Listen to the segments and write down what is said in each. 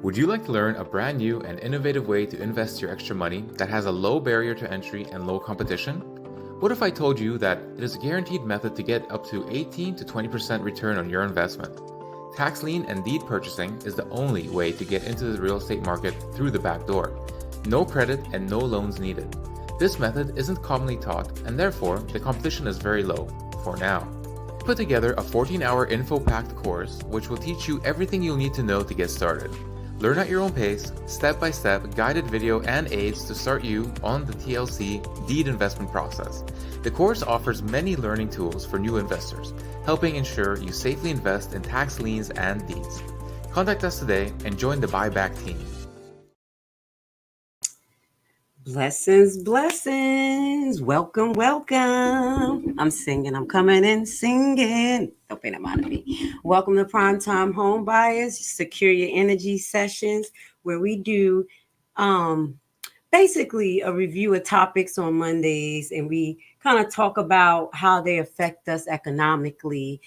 Would you like to learn a brand new and innovative way to invest your extra money that has a low barrier to entry and low competition? What if I told you that it is a guaranteed method to get up to 18 to 20% return on your investment? Tax lien and deed purchasing is the only way to get into the real estate market through the back door. No credit and no loans needed. This method isn't commonly taught, and therefore the competition is very low, for now. Put together a 14-hour info-packed course which will teach you everything you'll need to know to get started. Learn at your own pace, step-by-step guided video and aids to start you on the TLC deed investment process. The course offers many learning tools for new investors, helping ensure you safely invest in tax liens and deeds. Contact us today and join the buyback team. Blessings, blessings. Welcome, welcome. I'm singing. I'm coming in singing. Don't pay no mind to me. Welcome to Primetime Home Buyers, Secure Your Energy Sessions, where we do basically a review of topics on Mondays, and we kind of talk about how they affect us economically.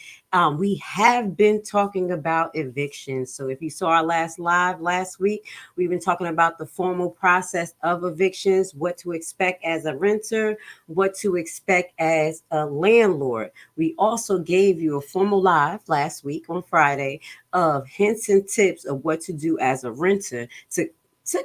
We have been talking about evictions. So if you saw our last live last week, we've been talking about the formal process of evictions, what to expect as a renter, what to expect as a landlord. We also gave you a formal live last week on Friday of hints and tips of what to do as a renter to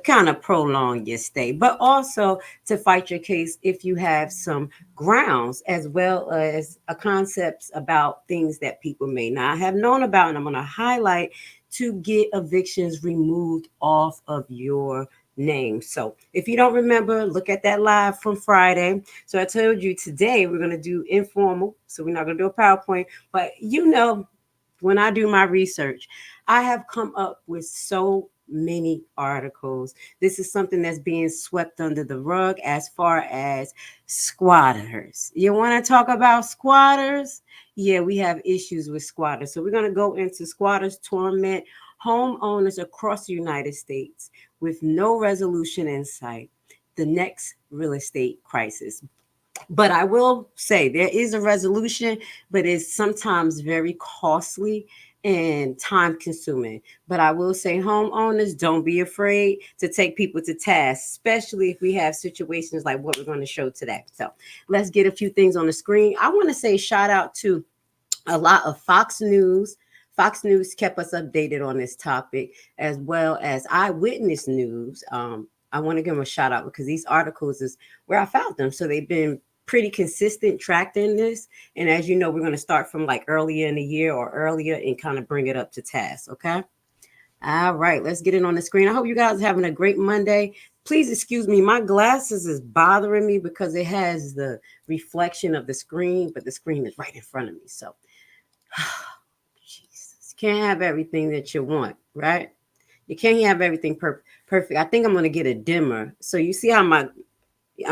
kind of prolong your stay, but also to fight your case if you have some grounds, as well as concepts about things that people may not have known about. And I'm going to highlight to get evictions removed off of your name. So if you don't remember, look at that live from Friday. So I told you today we're going to do informal. So we're not going to do a PowerPoint, but when I do my research, I have come up with so many articles. This is something that's being swept under the rug as far as squatters. You want to talk about squatters? Yeah, we have issues with squatters. So we're going to go into squatters torment homeowners across the United States with no resolution in sight. The next real estate crisis. But I will say there is a resolution, but it's sometimes very costly and time consuming. But I will say, homeowners, don't be afraid to take people to task, especially if we have situations like what we're going to show today. So let's get a few things on the screen. I want to say shout out to a lot of Fox News. Fox News kept us updated on this topic, as well as Eyewitness News. I want to give them a shout out because these articles is where I found them. So they've been pretty consistent tracking this. And as you know, we're going to start from like earlier in the year or earlier and kind of bring it up to task. Okay. All right. Let's get it on the screen. I hope you guys are having a great Monday. Please excuse me. My glasses is bothering me because it has the reflection of the screen, but the screen is right in front of me. So, Jesus, can't have everything that you want, right? You can't have everything perfect. I think I'm going to get a dimmer. So you see how I'm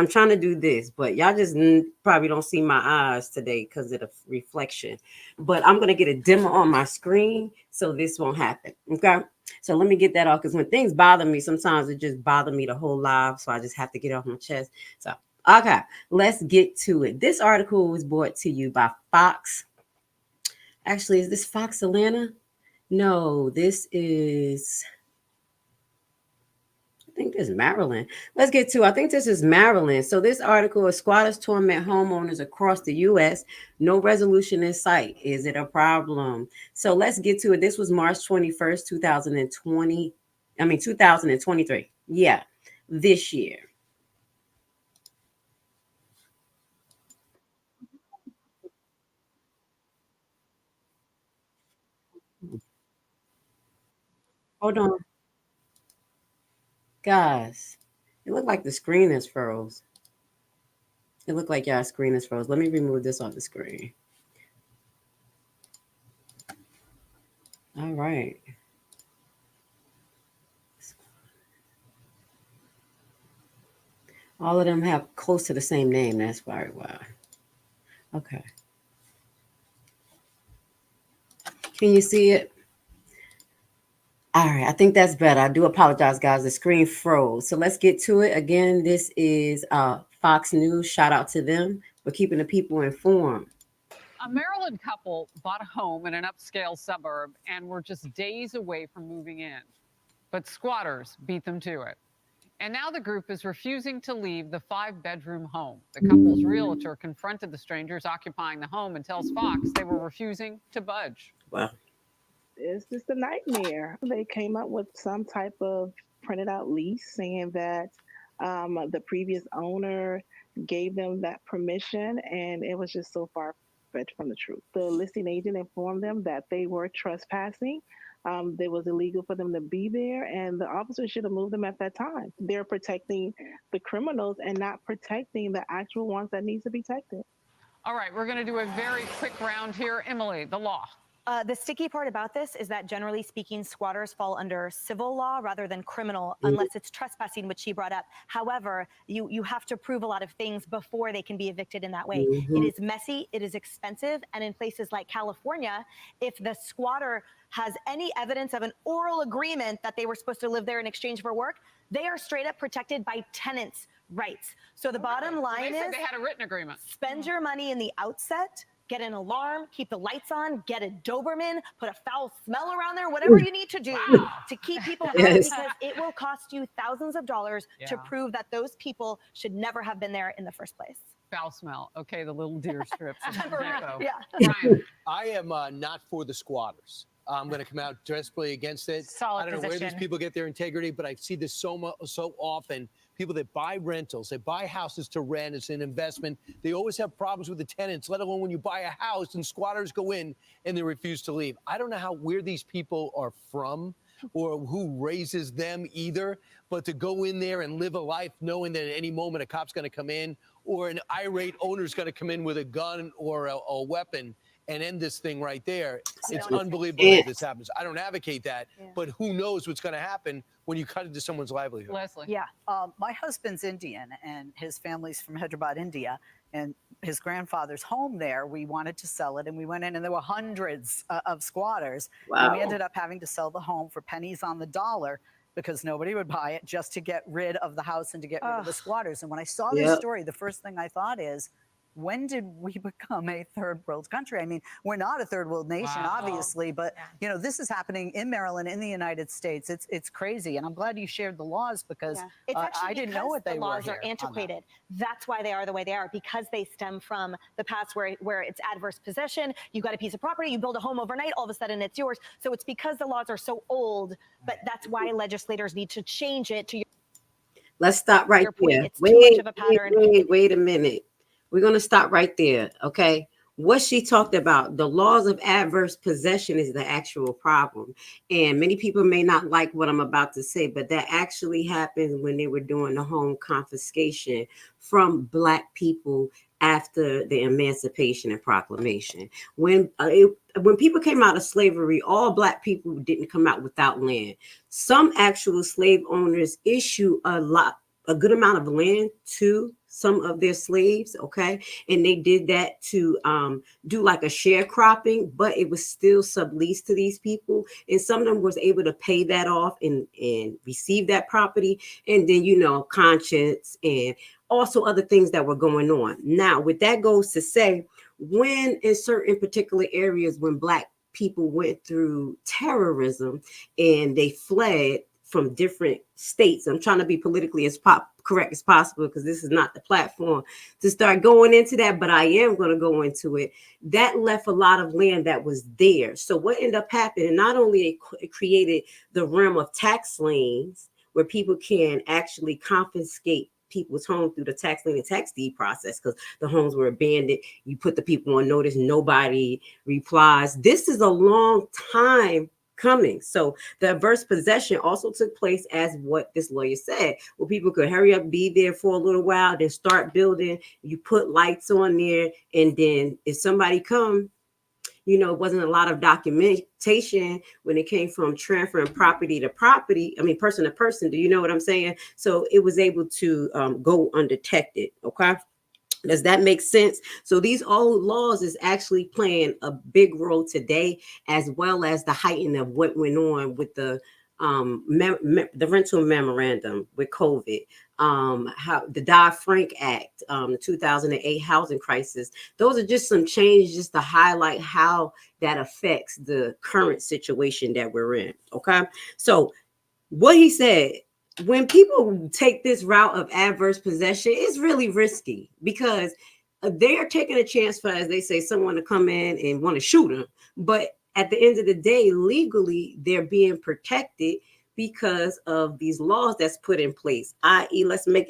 trying to do this, but y'all just probably don't see my eyes today because of the reflection. But I'm going to get a dimmer on my screen so this won't happen. Okay. So let me get that off because when things bother me, sometimes it just bothers me the whole live. So I just have to get it off my chest. So, okay, let's get to it. This article was brought to you by Fox. Actually, is this Fox Atlanta? No, this is... I think this is Maryland. Let's get to, I think this is Maryland. So this article is squatters torment homeowners across the U.S. No resolution in sight. Is it a problem? So let's get to it. This was March 21st, 2023. Yeah, this year. Hold on. Guys, it looked like the screen is froze. It looked like y'all screen is froze. Let me remove this off the screen. All right. All of them have close to the same name. That's probably why. Okay. Can you see it? All right, I think that's better. I do apologize, guys. The screen froze. So let's get to it. Again, this is Fox News. Shout out to them for keeping the people informed. A Maryland couple bought a home in an upscale suburb and were just days away from moving in. but squatters beat them to it. And now the group is refusing to leave the 5-bedroom home. The couple's realtor confronted the strangers occupying the home and tells Fox they were refusing to budge. Wow. It's just a nightmare. They came up with some type of printed out lease saying that the previous owner gave them that permission, and it was just so far fetched from the truth. The listing agent informed them that they were trespassing. It was illegal for them to be there, and the officer should have moved them at that time. They're protecting the criminals and not protecting the actual ones that need to be protected. All right, we're going to do a very quick round here. Emily, the law. The sticky part about this is that generally speaking, squatters fall under civil law rather than criminal, unless it's trespassing, which she brought up. However, you have to prove a lot of things before they can be evicted in that way. It is messy, it is expensive, and in places like California, if the squatter has any evidence of an oral agreement that they were supposed to live there in exchange for work, they are straight up protected by tenants' rights. So the bottom line is, they had a written agreement. Spend your money in the outset. Get an alarm, keep the lights on, get a Doberman, put a foul smell around there, whatever you need to do to keep people out, because it will cost you thousands of dollars to prove that those people should never have been there in the first place. Foul smell. Okay, the little deer strips. Ryan. I am not for the squatters. I'm going to come out desperately against it. Solid I don't know where these people get their integrity, but I see this so often. People that buy rentals, they buy houses to rent as an investment. They always have problems with the tenants, let alone when you buy a house and squatters go in and they refuse to leave. I don't know where these people are from or who raises them either, but to go in there and live a life knowing that at any moment a cop's going to come in or an irate owner's going to come in with a gun or a weapon and end this thing right there. It's unbelievable that this happens. I don't advocate that, but who knows what's going to happen when you cut into someone's livelihood. Leslie. Yeah. My husband's Indian, and his family's from Hyderabad, India, and his grandfather's home there. We wanted to sell it, and we went in, and there were hundreds of squatters. Wow. And we ended up having to sell the home for pennies on the dollar because nobody would buy it, just to get rid of the house and to get rid of the squatters. And when I saw this story, the first thing I thought is, when did we become a third world country? I mean, we're not a third world nation, obviously, but you know, this is happening in Maryland, in the United States. It's crazy, and I'm glad you shared the laws because I didn't know what they were. The laws are antiquated. That's why they are the way they are, because they stem from the past where it's adverse possession. You got a piece of property, you build a home overnight, all of a sudden it's yours. So it's because the laws are so old, but that's why legislators need to change it to. Let's stop right there. Wait a minute. We're going to stop right there, okay? What she talked about, the laws of adverse possession is the actual problem. And many people may not like what I'm about to say, but that actually happened when they were doing the home confiscation from Black people after the Emancipation and Proclamation. When people came out of slavery, all Black people didn't come out without land. Some actual slave owners issue a good amount of land to some of their slaves, okay? And they did that to do like a sharecropping, but it was still subleased to these people. And some of them was able to pay that off and receive that property. And then, you know, conscience and also other things that were going on. Now, with that goes to say, when in certain particular areas, when Black people went through terrorism and they fled from different states. I'm trying to be politically as correct as possible because this is not the platform to start going into that, but I am going to go into it. That left a lot of land that was there. So what ended up happening, not only it created the realm of tax liens where people can actually confiscate people's homes through the tax lien and tax deed process because the homes were abandoned. You put the people on notice, nobody replies. This is a long time coming. So the adverse possession also took place as what this lawyer said, where people could hurry up, be there for a little while, then start building. You put lights on there, and then if somebody come, you know, it wasn't a lot of documentation when it came from transferring property to property. I mean, person to person. Do you know what I'm saying? So it was able to go undetected. Okay. Does that make sense? So these old laws is actually playing a big role today, as well as the heighten of what went on with the rental memorandum with COVID, how the Dodd-Frank Act, the 2008 housing crisis. Those are just some changes to highlight how that affects the current situation that we're in. Okay, so what he said, when people take this route of adverse possession, it's really risky because they are taking a chance for, as they say, someone to come in and want to shoot them. But at the end of the day, legally, they're being protected because of these laws that's put in place. I.e., let's make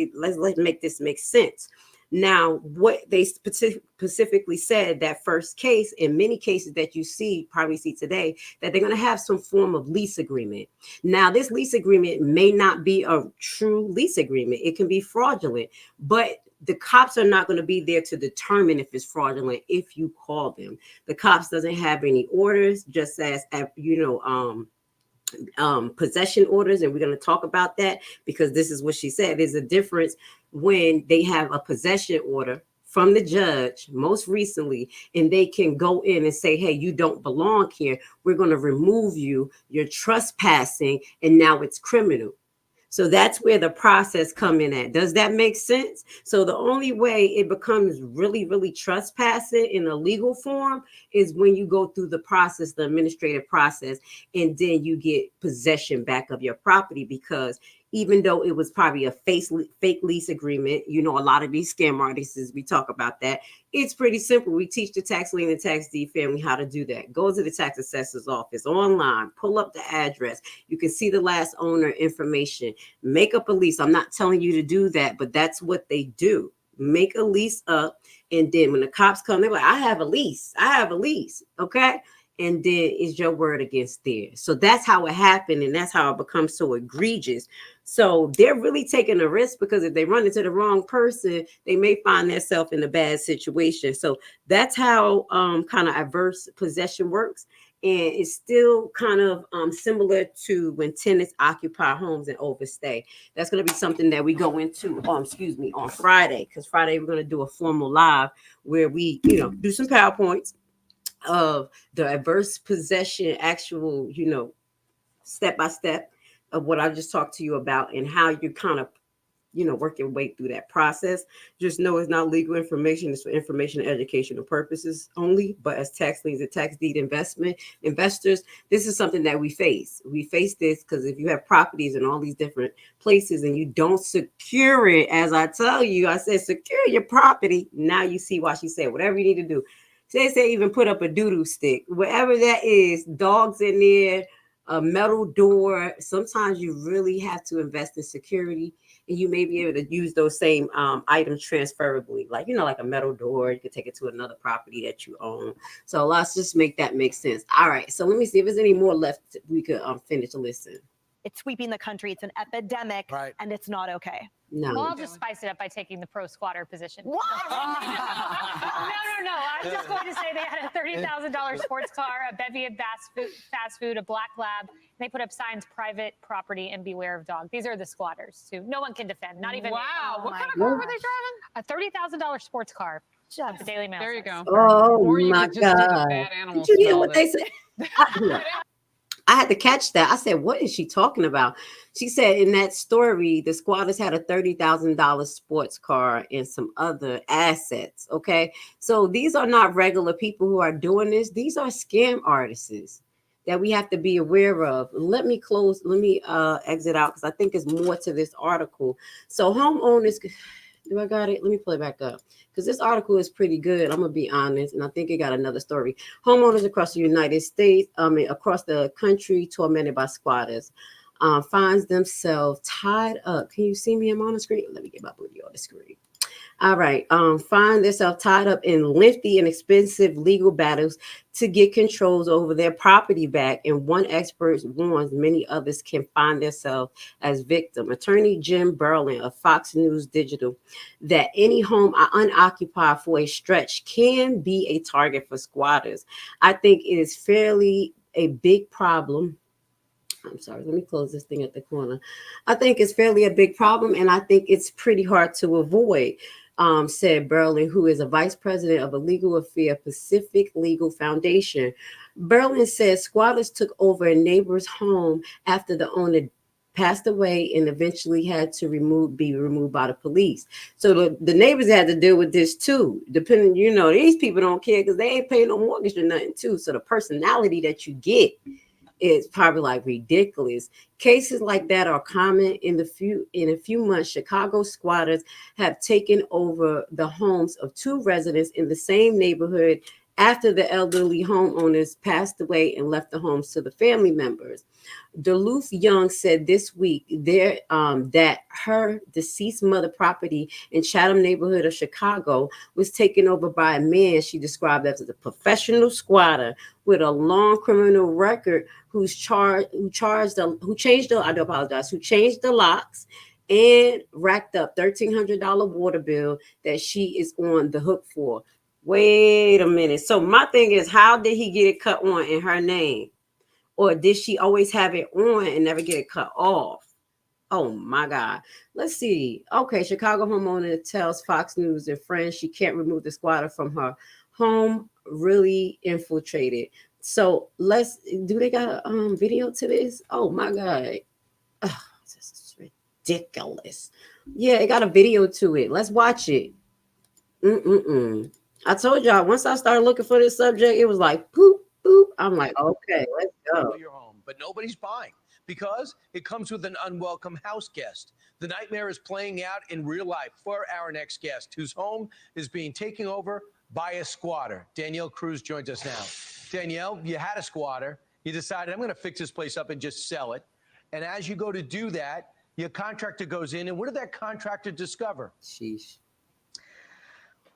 this make sense. Now, what they specifically said, that first case, in many cases that you probably see today, that they're going to have some form of lease agreement. Now, this lease agreement may not be a true lease agreement. It can be fraudulent, but the cops are not going to be there to determine if it's fraudulent if you call them. The cops doesn't have any orders, just as, possession orders, and we're going to talk about that because this is what she said. There's a difference when they have a possession order from the judge most recently, and they can go in and say, hey, you don't belong here. We're going to remove you. You're trespassing, and now it's criminal. So that's where the process come in at. Does that make sense? So the only way it becomes really, really trespassing in a legal form is when you go through the process, the administrative process, and then you get possession back of your property, because even though it was probably a fake lease agreement, a lot of these scam artists, we talk about that. It's pretty simple. We teach the tax lien and tax deed family how to do that. Go to the tax assessor's office online, pull up the address. You can see the last owner information, make up a lease. I'm not telling you to do that, but that's what they do. Make a lease up. And then when the cops come, they're like, I have a lease. Okay. And then it's your word against theirs. So that's how it happened. And that's how it becomes so egregious. So they're really taking a risk, because if they run into the wrong person, they may find themselves in a bad situation. So that's how kind of adverse possession works. And it's still kind of similar to when tenants occupy homes and overstay. That's going to be something that we go into, on Friday, because Friday we're going to do a formal live where we, do some PowerPoints of the adverse possession, actual, step by step of what I just talked to you about, and how you kind of, work your way through that process. Just know it's not legal information. It's for information and educational purposes only. But as tax liens and tax deed investors, this is something that we face. We face this because if you have properties in all these different places and you don't secure it, as I tell you, I said, secure your property. Now you see why she said, whatever you need to do. Say even put up a doo-doo stick, whatever that is, dogs in there, a metal door. Sometimes you really have to invest in security, and you may be able to use those same items transferably, like a metal door. You could take it to another property that you own. So let's just make that make sense. All right, so let me see if there's any more left we could finish to listen. It's sweeping the country. It's an epidemic, Right. and it's not okay. No. Well, I'll just spice it up by taking the pro squatter position. What? No. I'm just going to say they had a $30,000 sports car, a bevy of fast food, a black lab. They put up signs, private property, and beware of dog. These are the squatters, too. No one can defend, not even. Wow. Oh What my kind of car were gosh. they driving? A $30,000 sports car. Just The Daily Mail. There you says. go. Oh Or you my could just do the God! bad animal Did you hear smell what that- they said? I had to catch that. I said, what is she talking about? She said in that story, the squatters had a $30,000 sports car and some other assets. Okay. So these are not regular people who are doing this. These are scam artists that we have to be aware of. Let me exit out, because I think there's more to this article. So homeowners, do I got it? Let me pull it back up, because this article is pretty good. I'm gonna be honest, and I think it got another story. Homeowners across the United States, across the country, tormented by squatters, finds themselves tied up. Can you see me? I'm on the screen. Let me get my booty on the screen. All right. Find themselves tied up in lengthy and expensive legal battles to get controls over their property back. And one expert warns many others can find themselves as victim. Attorney Jim Berlin of Fox News Digital, that any home unoccupied for a stretch can be a target for squatters. I think it is fairly a big problem. I'm sorry, let me close this thing at the corner. I think it's fairly a big problem, and I think it's pretty hard to avoid, said Berlin, who is a vice president of a legal affair Pacific Legal Foundation. Berlin says squatters took over a neighbor's home after the owner passed away and eventually had to be removed by the police. So the neighbors had to deal with this too. Depending, these people don't care because they ain't paying no mortgage or nothing too. So the personality that you get it's probably like ridiculous. Cases like that are common. In a few months, Chicago squatters have taken over the homes of 2 residents in the same neighborhood after the elderly homeowners passed away and left the homes to the family members. Duluth Young said this week that her deceased mother property in Chatham neighborhood of Chicago was taken over by a man she described as a professional squatter with a long criminal record who changed the locks and racked up $1,300 water bill that she is on the hook for. Wait a minute. So my thing is, how did he get it cut on in her name? Or did she always have it on and never get it cut off? Oh my God. Let's see. Okay, Chicago homeowner tells Fox News and Friends she can't remove the squatter from her home. Really infiltrated. So do they got a video to this? Oh my God. Ugh, this is ridiculous. Yeah, it got a video to it. Let's watch it. I told y'all, once I started looking for this subject, it was like poop, boop. I'm like, okay, let's go. Your home, but nobody's buying because it comes with an unwelcome house guest. The nightmare is playing out in real life for our next guest, whose home is being taken over by a squatter. Danielle Cruz joins us now. Danielle, you had a squatter. You decided, I'm going to fix this place up and just sell it. And as you go to do that, your contractor goes in, and what did that contractor discover? Sheesh.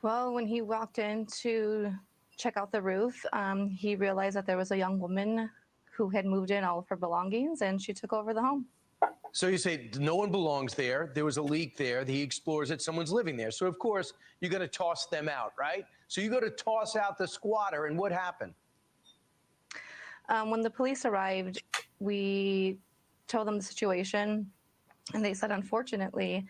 Well, when he walked in to check out the roof, he realized that there was a young woman who had moved in all of her belongings, and she took over the home. So you say no one belongs there. There was a leak there. He explores it. Someone's living there. So, of course, you're going to toss them out, right? So you go to toss out the squatter, and what happened? When the police arrived, we told them the situation, and they said, unfortunately,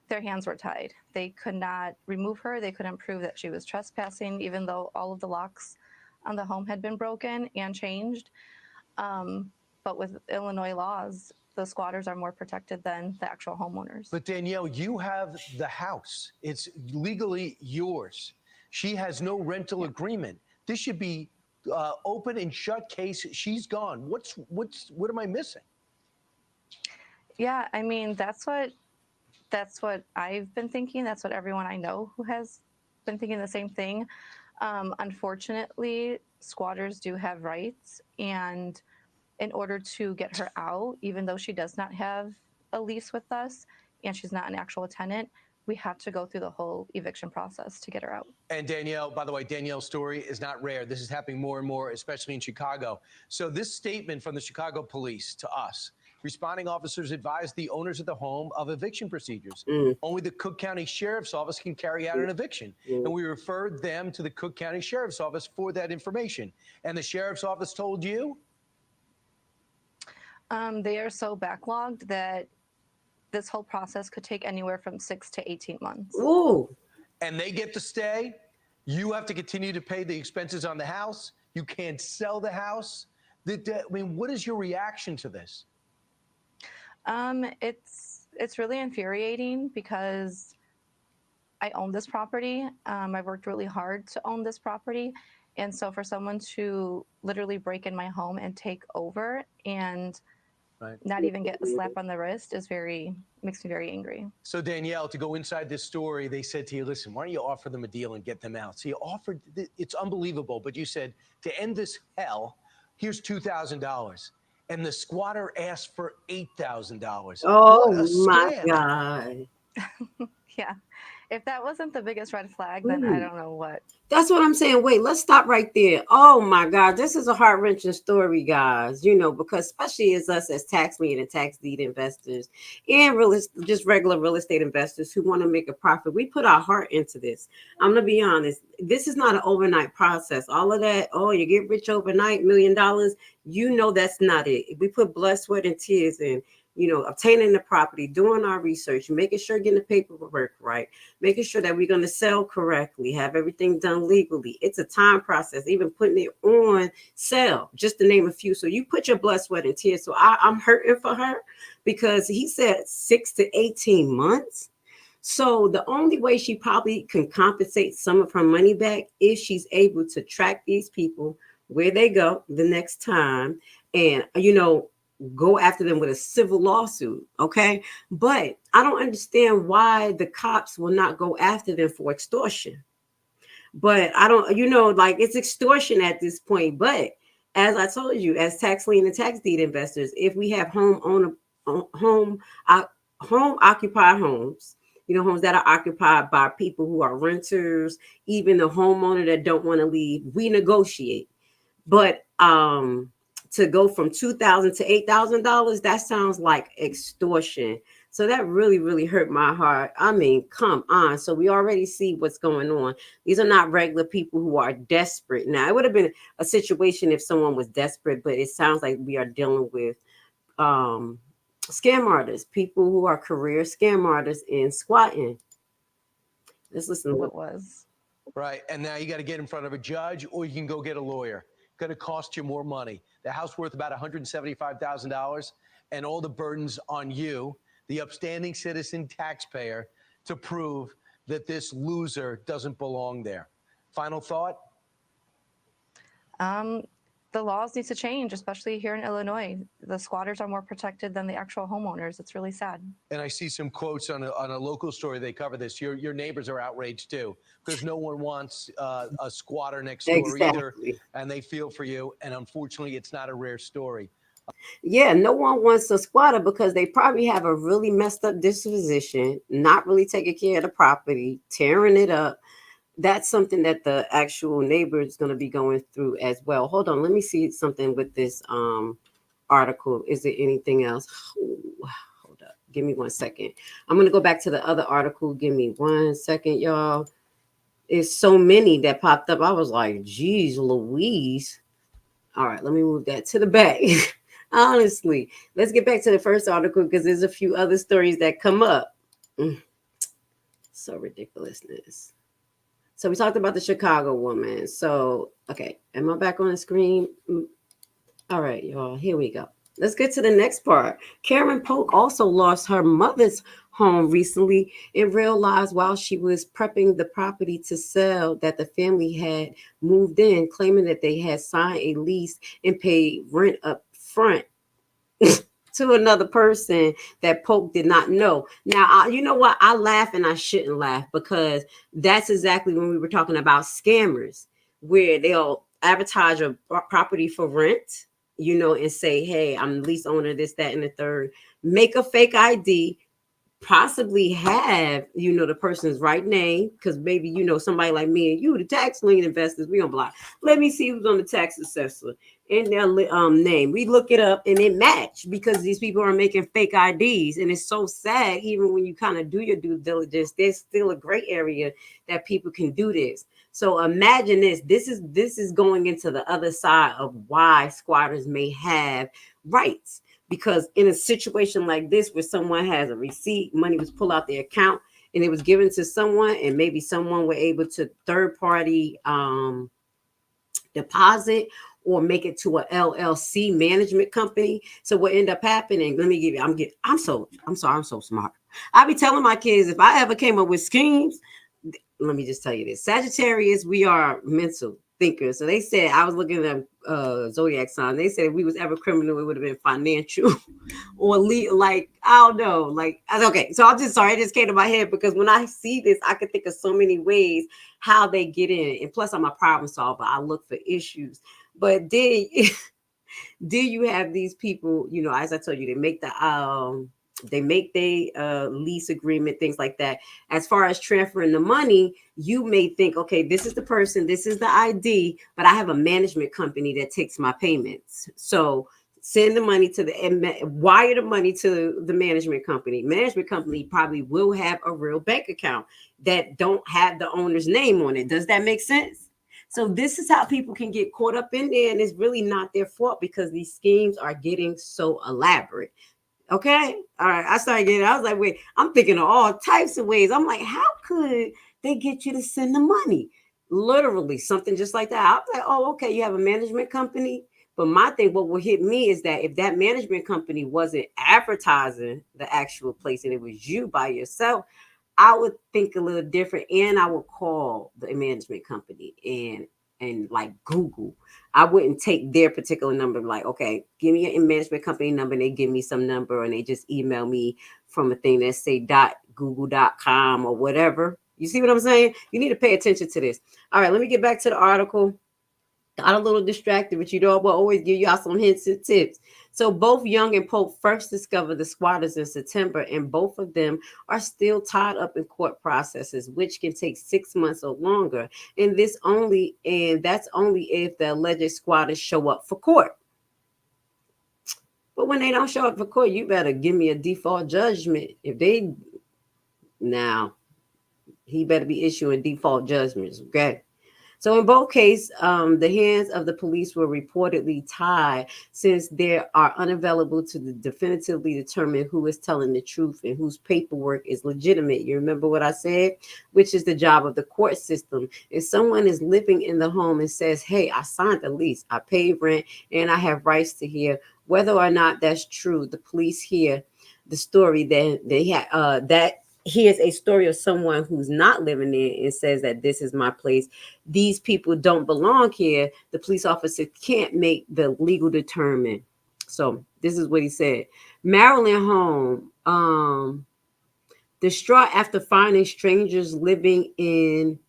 their hands were tied. They could not remove her. They couldn't prove that she was trespassing, even though all of the locks on the home had been broken and changed. But with Illinois laws, the squatters are more protected than the actual homeowners. But Danielle, you have the house. It's legally yours. She has no rental agreement. This should be open and shut case. She's gone. What am I missing? Yeah, I mean, that's what I've been thinking. That's what everyone I know who has been thinking the same thing. Unfortunately, squatters do have rights, and in order to get her out, even though she does not have a lease with us and she's not an actual tenant, we have to go through the whole eviction process to get her out. And Danielle, by the way, Danielle's story is not rare. This is happening more and more, especially in Chicago. So this statement from the Chicago police to us: responding officers advised the owners of the home of eviction procedures. Only the Cook County Sheriff's Office can carry out an eviction. And we referred them to the Cook County Sheriff's Office for that information. And the Sheriff's Office told you? They are so backlogged that this whole process could take anywhere from 6 to 18 months. Ooh. And they get to stay. You have to continue to pay the expenses on the house. You can't sell the house. I mean, what is your reaction to this? It's really infuriating because I own this property. I've worked really hard to own this property. And so for someone to literally break in my home and take over and not even get a slap on the wrist makes me very angry. So Danielle, to go inside this story, they said to you, listen, why don't you offer them a deal and get them out? So you offered, it's unbelievable, but you said, to end this hell, here's $2,000. And the squatter asked for $8,000. Oh my God. Yeah. If that wasn't the biggest red flag, then I don't know what. That's what I'm saying. Wait, let's stop right there. Oh my God, this is a heart-wrenching story, guys. Because especially as us as tax lien and tax deed investors and just regular real estate investors who want to make a profit, we put our heart into this. I'm gonna be honest. This is not an overnight process. All of that, you get rich overnight, $1 million. That's not it. We put blood, sweat, and tears in. Obtaining the property, doing our research, making sure getting the paperwork right, making sure that we're going to sell correctly, have everything done legally. It's a time process, even putting it on sale, just to name a few. So you put your blood, sweat, and tears. So I'm hurting for her because he said 6 to 18 months. So the only way she probably can compensate some of her money back is she's able to track these people where they go the next time and, go after them with a civil lawsuit. Okay. But I don't understand why the cops will not go after them for extortion. But I don't, like it's extortion at this point. But as I told you, as tax lien and tax deed investors, if we have home uh, home occupied homes, homes that are occupied by people who are renters, even the homeowner that don't want to leave, we negotiate. But to go from $2,000 to $8,000, that sounds like extortion. So that really, really hurt my heart. I mean, come on. So we already see what's going on. These are not regular people who are desperate. Now, it would have been a situation if someone was desperate, but it sounds like we are dealing with scam artists, people who are career scam artists in squatting. Let's listen to What was. Right. And now you got to get in front of a judge, or you can go get a lawyer. Going to cost you more money. The house worth about $175,000, and all the burdens on you, the upstanding citizen taxpayer, to prove that this loser doesn't belong there. Final thought? The laws need to change, especially here in Illinois. The squatters are more protected than the actual homeowners. It's really sad. And I see some quotes on a local story. They cover this. Your neighbors are outraged too, because no one wants a squatter next door either, and they feel for you. And unfortunately, it's not a rare story. Yeah, no one wants a squatter because they probably have a really messed up disposition, not really taking care of the property, tearing it up. That's something that the actual neighbor is going to be going through as well. Hold on, let me see something with this article. Is there anything else? Hold up, give me 1 second. I'm going to go back to the other article. Give me 1 second, y'all. It's so many that popped up. I was like, geez, Louise. All right, let me move that to the back. Honestly, let's get back to the first article because there's a few other stories that come up. So ridiculousness. So we talked about the Chicago woman. So, okay, am I back on the screen? All right, y'all, here we go. Let's get to the next part. Karen Polk also lost her mother's home recently and realized while she was prepping the property to sell that the family had moved in, claiming that they had signed a lease and paid rent up front to another person that Polk did not know. Now, you know what? I laugh and I shouldn't laugh because that's exactly when we were talking about scammers, where they'll advertise a property for rent, and say, hey, I'm the lease owner, this, that, and the third. Make a fake ID, possibly have, the person's right name, because maybe, somebody like me and you, the tax lien investors, we gonna block. Let me see who's on the tax assessor and their name. We look it up and it match because these people are making fake IDs. And it's so sad, even when you kind of do your due diligence, there's still a gray area that people can do this. So imagine this. This is going into the other side of why squatters may have rights. Because in a situation like this, where someone has a receipt, money was pulled out their account and it was given to someone, and maybe someone were able to third party deposit or make it to a LLC management company. So what ended up happening, let me give you, I'm so smart. I be telling my kids, if I ever came up with schemes, let me just tell you this. Sagittarius, we are mental thinkers. So they said, I was looking at zodiac sign. They said if we was ever criminal, it would have been financial or like, I don't know. Like, okay. So I'm just sorry. It just came to my head because when I see this, I can think of so many ways how they get in. And plus I'm a problem solver. I look for issues. But do you have these people, as I told you, they make their lease agreement, things like that. As far as transferring the money, you may think, okay, this is the person, this is the ID, but I have a management company that takes my payments. So send the money wire the money to the management company. Management company probably will have a real bank account that don't have the owner's name on it. Does that make sense? So this is how people can get caught up in there, and it's really not their fault because these schemes are getting so elaborate. Okay. All right. I was like, wait, I'm thinking of all types of ways. I'm like, how could they get you to send the money? Literally something just like that. I was like, oh, okay. You have a management company. But my thing, what will hit me is that if that management company wasn't advertising the actual place and it was you by yourself, I would think a little different, and I would call the management company and and like Google. I wouldn't take their particular number, like, okay, give me your management company number, and they give me some number, and they just email me from a thing that say .google.com or whatever. You see what I'm saying? You need to pay attention to this. All right, let me get back to the article. Got a little distracted, but you know we'll always give y'all some hints and tips. So both Young and Pope first discovered the squatters in September, and both of them are still tied up in court processes, which can take 6 months or longer. And that's only if the alleged squatters show up for court. But when they don't show up for court, you better give me a default judgment. He better be issuing default judgments, okay? So in both cases, the hands of the police were reportedly tied, since they are unavailable to definitively determine who is telling the truth and whose paperwork is legitimate. You remember what I said? Which is the job of the court system. If someone is living in the home and says, hey, I signed the lease, I paid rent, and I have rights to hear, whether or not that's true, the police hear the story that here's a story of someone who's not living there and says that this is my place. These people don't belong here. The police officer can't make the legal determination. So this is what he said. Maryland home, distraught after finding strangers living in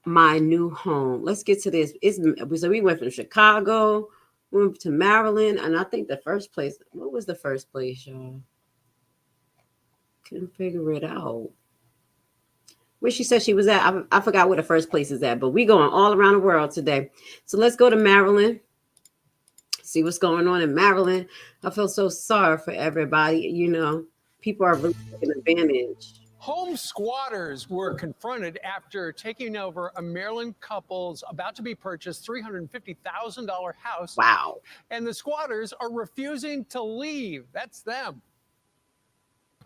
my new home. Let's get to this. So we went from Chicago, went to Maryland, and I think the first place, what was the first place, y'all? Couldn't figure it out. Where she said she was at, I forgot where the first place is at, but we going all around the world today. So let's go to Maryland. See what's going on in Maryland. I feel so sorry for everybody. You know, people are really taking advantage. Home squatters were confronted after taking over a Maryland couple's about to be purchased $350,000 house. Wow. And the squatters are refusing to leave. That's them.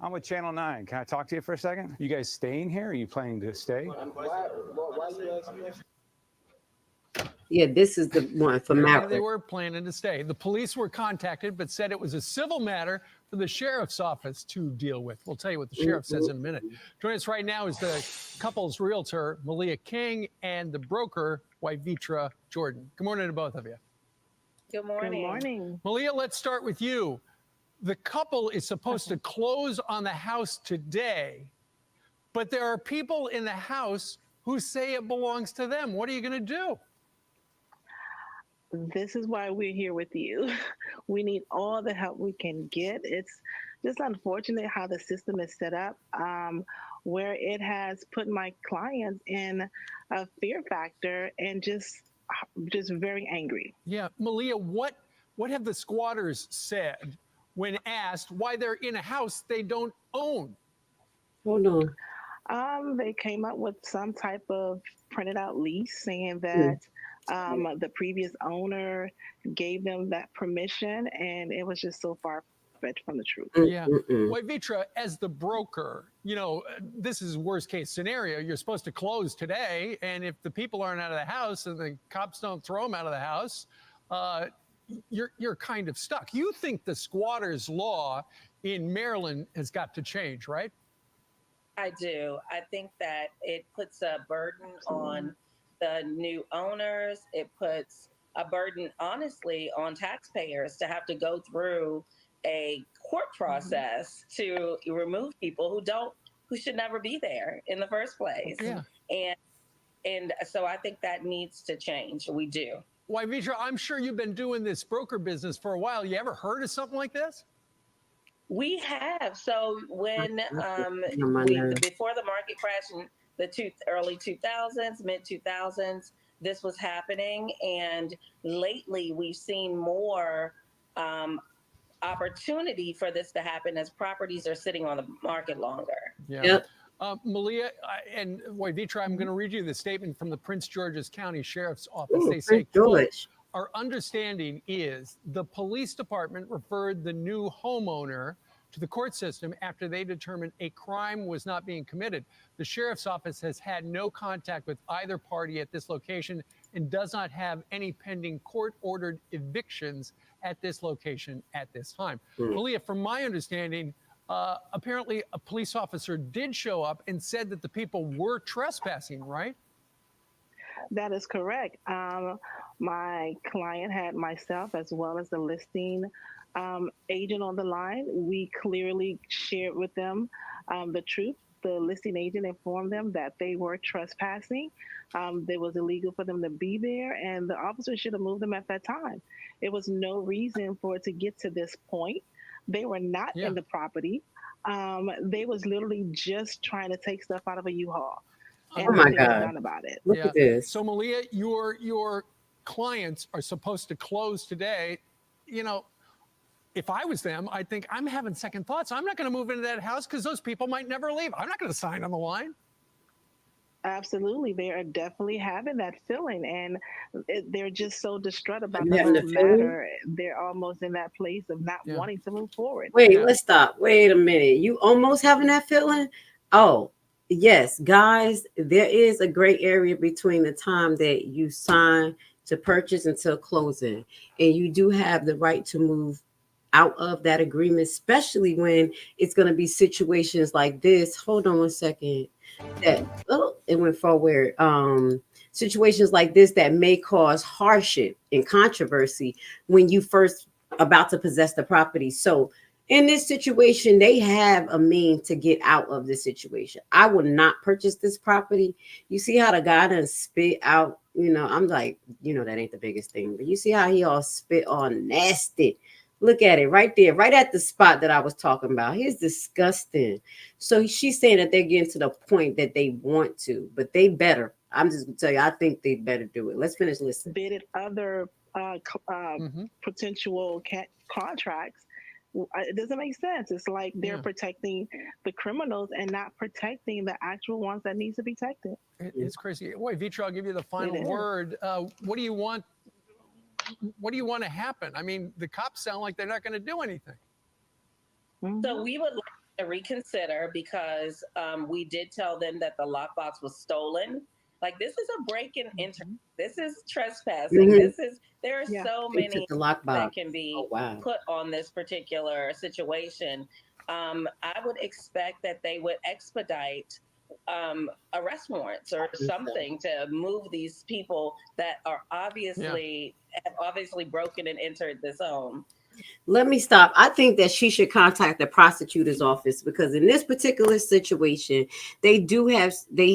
I'm with Channel 9. Can I talk to you for a second? You guys staying here? Or are you planning to stay? Yeah, this is the one for Maryland. They were planning to stay. The police were contacted, but said it was a civil matter for the sheriff's office to deal with. We'll tell you what the sheriff says in a minute. Joining us right now is the couple's realtor, Malia King, and the broker, Wyvitra Jordan. Good morning to both of you. Good morning. Good morning. Malia, let's start with you. The couple is supposed to close on the house today, but there are people in the house who say it belongs to them. What are you going to do? This is why we're here with you. We need all the help we can get. It's just unfortunate how the system is set up, where it has put my clients in a fear factor and just very angry. Yeah, Malia, what have the squatters said when asked why they're in a house they don't own? Hold on. They came up with some type of printed out lease saying that the previous owner gave them that permission, and it was just so far fetched from the truth. Yeah. Wyvitra, as the broker, you know, this is worst case scenario. You're supposed to close today, and if the people aren't out of the house and the cops don't throw them out of the house, you're kind of stuck. You think the squatters' law in Maryland has got to change, right? I do. I think that it puts a burden on the new owners. It puts a burden, honestly, on taxpayers to have to go through a court process to remove people who should never be there in the first place. Yeah. And so I think that needs to change. We do. Wyvitra, I'm sure you've been doing this broker business for a while. You ever heard of something like this? We have. So when before the market crash in the early 2000s, mid 2000s, this was happening, and lately we've seen more opportunity for this to happen as properties are sitting on the market longer. Yeah. Yep. Malia and Wyvitra, I'm going to read you the statement from the Prince George's County Sheriff's Office. They say, quote, our understanding is the police department referred the new homeowner to the court system after they determined a crime was not being committed. The sheriff's office has had no contact with either party at this location and does not have any pending court-ordered evictions at this location at this time. Malia, from my understanding, apparently a police officer did show up and said that the people were trespassing, right? That is correct. My client had myself as well as the listing agent on the line. We clearly shared with them the truth. The listing agent informed them that they were trespassing. It was illegal for them to be there, and the officer should have moved them at that time. It was no reason for it to get to this point. They were not in the property. They was literally just trying to take stuff out of a U-Haul. And Oh my nothing was God. done about it. Look at this. So Malia, your clients are supposed to close today. You know, if I was them, I'd think I'm having second thoughts. I'm not going to move into that house because those people might never leave. I'm not going to sign on the line. Absolutely. They are definitely having that feeling, and they're just so distraught about You the having whole a feeling? matter. They're almost in that place of not wanting to move forward. Wait, let's stop. Wait a minute. You almost having that feeling? Oh, yes, guys, there is a gray area between the time that you sign to purchase until closing. And you do have the right to move out of that agreement, especially when it's going to be situations like this. Hold on one second. It went forward. Situations like this that may cause hardship and controversy when you first about to possess the property. So in this situation, they have a mean to get out of the situation. I would not purchase this property. You see how the guy done spit out, I'm like, that ain't the biggest thing, but you see how he all spit all nasty. Look at it right there, right at the spot that I was talking about. He's disgusting. So she's saying that they're getting to the point that they want to, but they better. I'm just gonna tell you, I think they better do it. Let's finish listening. Bidded other potential contracts. It doesn't make sense. It's like they're protecting the criminals and not protecting the actual ones that needs to be protected. It's crazy. Boy, Vitra, I'll give you the final word. What do you want? What do you want to happen? I mean, the cops sound like they're not going to do anything. So we would like to reconsider because we did tell them that the lockbox was stolen. Like, this is a break and enter. This is trespassing. There are so many that can be put on this particular situation. I would expect that they would expedite arrest warrants or something to move these people that are have obviously broken and entered this home. Let me stop. I think that she should contact the prosecutor's office because in this particular situation, they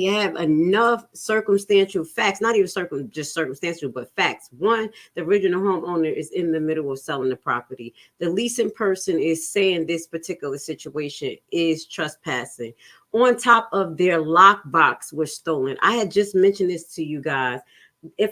have enough circumstantial facts, not even just circumstantial, but facts. One, the original homeowner is in the middle of selling the property. The leasing person is saying this particular situation is trespassing. On top of their lockbox was stolen. I had just mentioned this to you guys.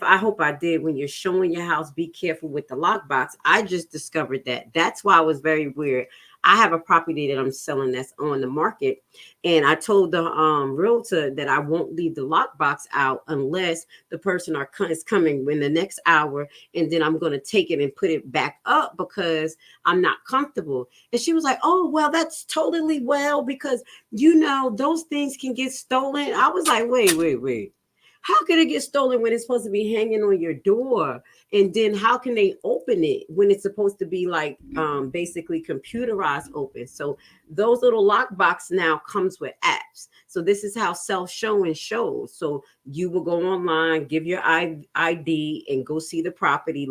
I hope I did. When you're showing your house, be careful with the lockbox. I just discovered that. That's why I was very weird. I have a property that I'm selling that's on the market, and I told the realtor that I won't leave the lockbox out unless the person is coming in the next hour, and then I'm going to take it and put it back up because I'm not comfortable. And she was like, "Oh, well, that's totally well because those things can get stolen." I was like, "Wait. How can it get stolen when it's supposed to be hanging on your door? And then how can they open it when it's supposed to be like basically computerized open?" So those little lockbox now comes with apps. So this is how self-showing shows. So you will go online, give your ID and go see the property.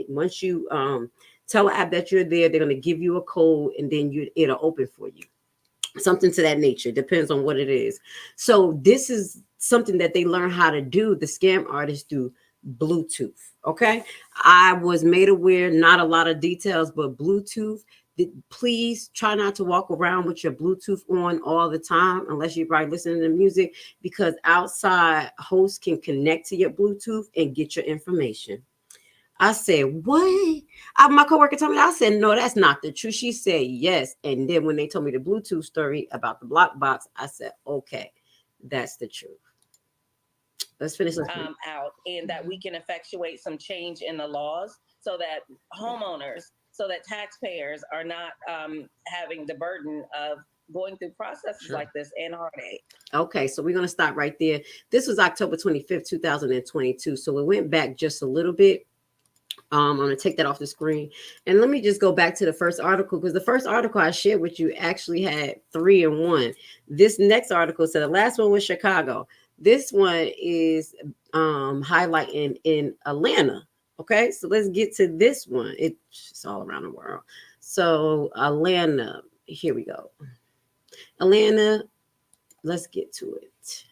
Once you tell the app that you're there, they're going to give you a code and then it'll open for you. Something to that nature. Depends on what it is. So this is something that they learn how to do. The scam artists do Bluetooth. Okay. I was made aware, not a lot of details, but Bluetooth. Please try not to walk around with your Bluetooth on all the time unless you're probably listening to music, because outside hosts can connect to your Bluetooth and get your information. I said, "What?" My coworker told me. I said, "No, that's not the truth." She said, "Yes." And then when they told me the Bluetooth story about the block box, I said, "Okay, that's the truth." Let's finish out, and that we can effectuate some change in the laws so that homeowners, so that taxpayers are not having the burden of going through processes like this and heartache. Okay, so we're going to stop right there. This was October 25th, 2022. So we went back just a little bit. I'm going to take that off the screen. And let me just go back to the first article, because the first article I shared with you actually had 3 in 1. This next article, so the last one was Chicago. This one is highlighting in Atlanta. Okay, so let's get to this one. It's all around the world. So Atlanta, here we go. Atlanta, let's get to it.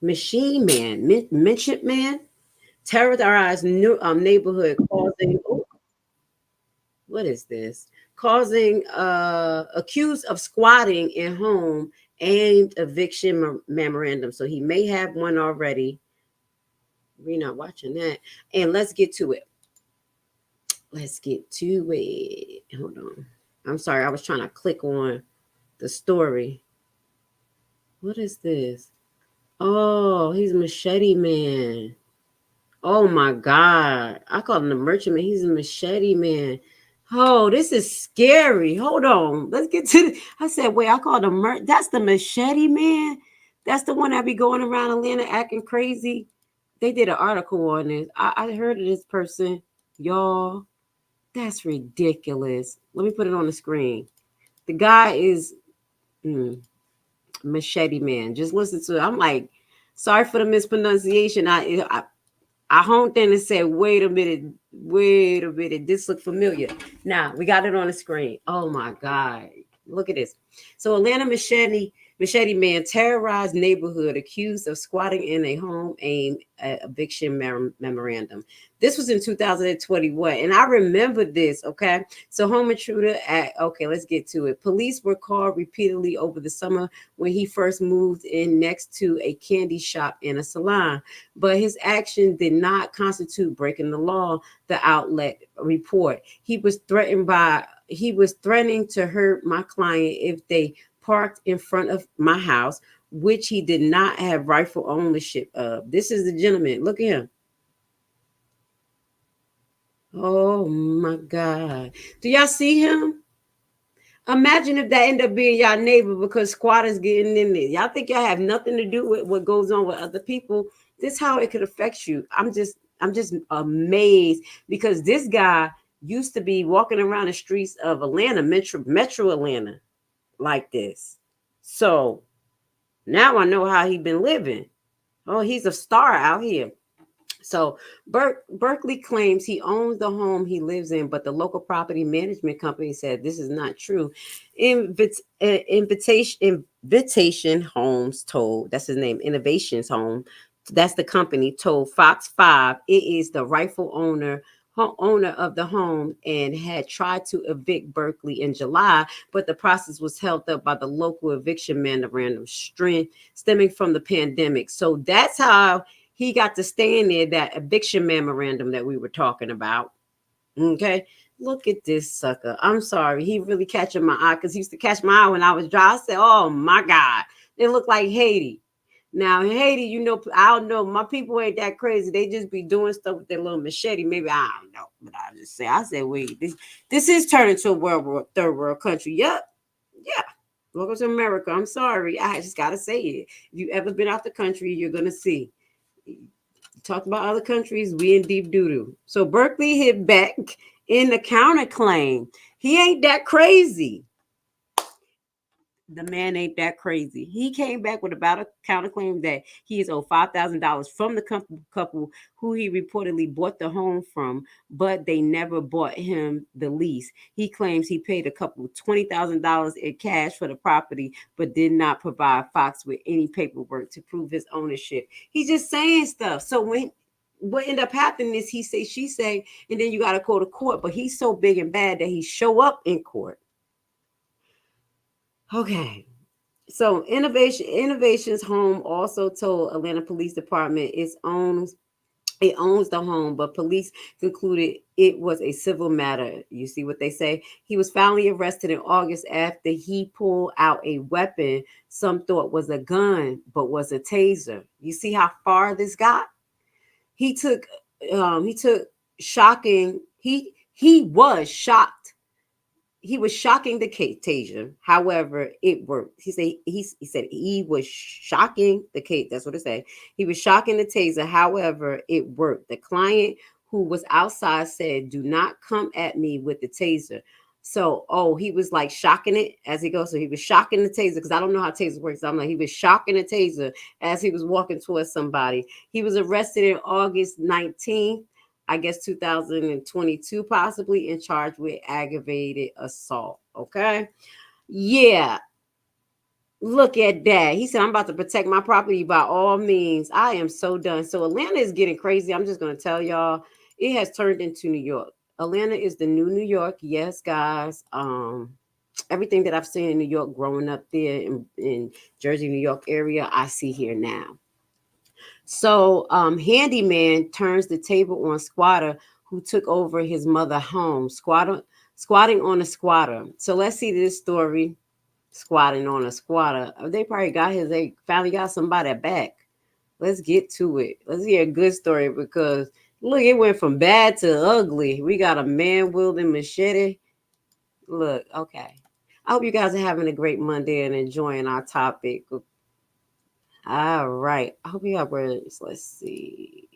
Machine Man, Midship Man, terrorized new neighborhood causing, what is this? Causing accused of squatting in home aimed eviction memorandum. So he may have one already. We're not watching that. And let's get to it. Let's get to it. Hold on. I'm sorry. I was trying to click on the story. What is this? Oh, he's Machete Man. Oh my God. I call him the merchant man. He's a Machete Man. Oh, this is scary. Hold on. Let's get to I said, wait, I called him that's the Machete Man. That's the one that be going around Atlanta acting crazy. They did an article on this. I heard of this person. Y'all, that's ridiculous. Let me put it on the screen. The guy is Machete Man. Just listen to it. I'm like, sorry for the mispronunciation. I honed in and said, wait a minute. This look familiar. Now we got it on the screen. Oh my God. Look at this. So Atlanta Machete Man terrorized neighborhood accused of squatting in a home aimed at eviction memorandum. This was in 2021. And I remember this. Okay. So home intruder let's get to it. Police were called repeatedly over the summer when he first moved in next to a candy shop and a salon. But his action did not constitute breaking the law, the outlet report. He was threatening to hurt my client if they parked in front of my house, which he did not have rightful ownership of. This is the gentleman. Look at him. Oh my God. Do y'all see him? Imagine if that ended up being y'all neighbor because squatters getting in there. Y'all think y'all have nothing to do with what goes on with other people. This is how it could affect you. I'm just amazed because this guy used to be walking around the streets of Atlanta, Metro Atlanta, like this. So now I know how he been living. Oh, he's a star out here. So Berkeley claims he owns the home he lives in, but the local property management company said this is not true. Invitation Homes told, that's his name, Innovations Home, that's the company, told Fox 5 it is the rightful owner of the home and had tried to evict Berkeley in July, but the process was held up by the local eviction memorandum stemming from the pandemic. So that's how he got to stay in there, that eviction memorandum that we were talking about. Okay. Look at this sucker. I'm sorry. He really catching my eye because he used to catch my eye when I was dry. I said, oh my God. They look like Haiti. Now, Haiti, I don't know. My people ain't that crazy. They just be doing stuff with their little machete. Maybe I don't know. But I said, wait, this is turning to a third world country. Yep. Yeah. Welcome to America. I'm sorry. I just got to say it. If you ever been out the country, you're going to see. Talk about other countries, we in deep doo-doo. So Berkeley hit back in the counterclaim. He ain't that crazy. The man ain't that crazy. He came back with about a counterclaim that he is owed $5,000 from the couple who he reportedly bought the home from, but they never bought him the lease. He claims he paid a couple $20,000 in cash for the property, but did not provide Fox with any paperwork to prove his ownership. He's just saying stuff. So what ended up happening is he say, she say, and then you got to go to court. But he's so big and bad that he show up in court. Okay. So Innovations Home also told Atlanta Police Department it owns the home, but police concluded it was a civil matter. You see what they say? He was finally arrested in August after he pulled out a weapon some thought was a gun, but was a taser. You see how far this got? He was shocked. He was shocking the taser. However, it worked. He said he was shocking the case. That's what it said. He was shocking the taser. However, it worked. The client who was outside said, "Do not come at me with the taser." So, he was like shocking it as he goes. So he was shocking the taser because I don't know how taser works. I'm like, he was shocking the taser as he was walking towards somebody. He was arrested in August 19th, I guess 2022, possibly, and charged with aggravated assault. Okay. Yeah. Look at that. He said, I'm about to protect my property by all means. I am so done. So Atlanta is getting crazy. I'm just going to tell y'all, it has turned into New York. Atlanta is the new New York. Yes, guys. Everything that I've seen in New York growing up there in Jersey, New York area, I see here now. So handyman turns the table on squatter who took over his mother home. Squatting on a squatter. So let's see this story. Squatting on a squatter. They probably they finally got somebody back. Let's get to it. Let's hear a good story because look, it went from bad to ugly. We got a man wielding machete. Look, okay. I hope you guys are having a great Monday and enjoying our topic. All right. I hope you have words. Let's see.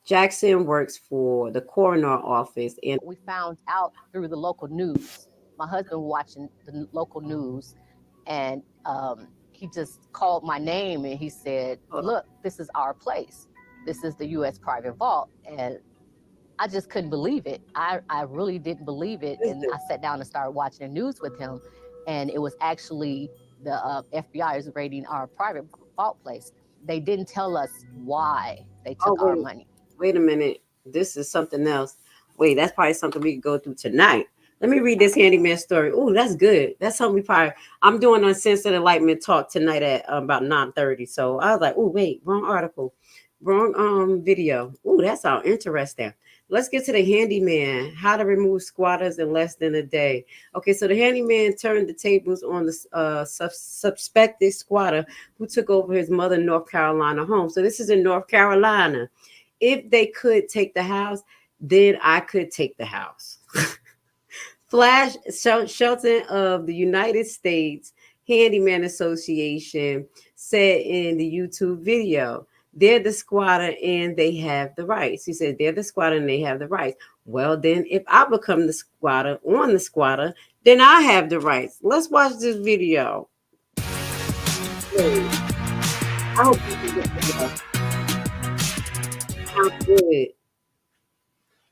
Jackson works for the coroner office, and we found out through the local news. My husband watching the local news, and he just called my name and he said, "Look, this is our place. This is the U.S. private vault." And I just couldn't believe it. I really didn't believe it. And I sat down and started watching the news with him, and it was actually the FBI is raiding our private vault place. They didn't tell us why they took our money. Wait a minute. This is something else. Wait, that's probably something we can go through tonight. Let me read this handyman story. Oh, that's good. That's something I'm doing Uncensored Enlightenment talk tonight at about 9:30. So I was like, oh, wait, wrong article. Wrong video. Oh, that sounds interesting. Let's get to the handyman. How to remove squatters in less than a day. Okay, so the handyman turned the tables on the suspected squatter who took over his mother North Carolina home. So this is in North Carolina. If they could take the house, then I could take the house. Flash Shelton of the United States Handyman Association said in the YouTube video, they're the squatter and they have the rights. He said, they're the squatter and they have the rights. Well, then if I become the squatter on the squatter, then I have the rights. Let's watch this video. I hope you can get this. Sounds good.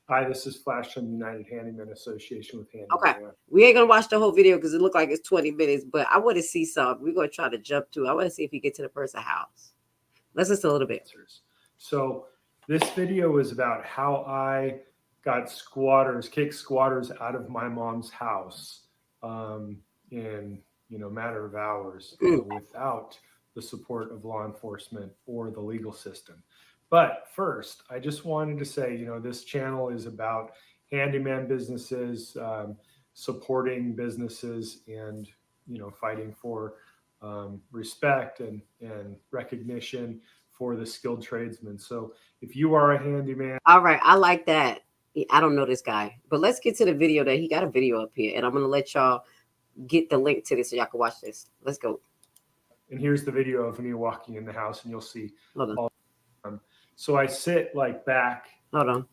Hi, this is Flash from the United Handyman Association with Handyman. Okay, we ain't gonna watch the whole video because it looked like it's 20 minutes, but I want to see something. We're gonna try to jump to. I want to see if you get to the person's house. Let's listen a little bit. So this video is about how I got kicked squatters out of my mom's house in matter of hours without the support of law enforcement or the legal system. But first, I just wanted to say, this channel is about handyman businesses, supporting businesses, and, fighting for respect and recognition for the skilled tradesmen. So if you are a handyman. All right. I like that. I don't know this guy, but let's get to the video that he got a video up here. And I'm going to let y'all get the link to this so y'all can watch this. Let's go. And here's the video of me walking in the house and you'll see. Hold on. So I sit back,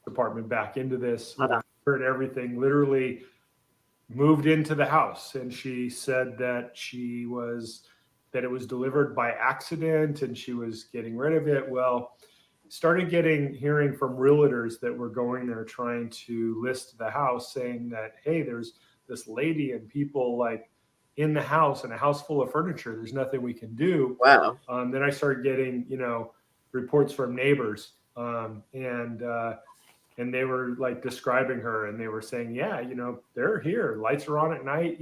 department back into this, heard everything, literally moved into the house. And she said that it was delivered by accident and she was getting rid of it. Well, started hearing from realtors that were going there trying to list the house, saying that, hey, there's this lady and people in the house and a house full of furniture. There's nothing we can do. Wow. Then I started getting, reports from neighbors, and they were describing her, and they were saying, yeah, they're here, lights are on at night,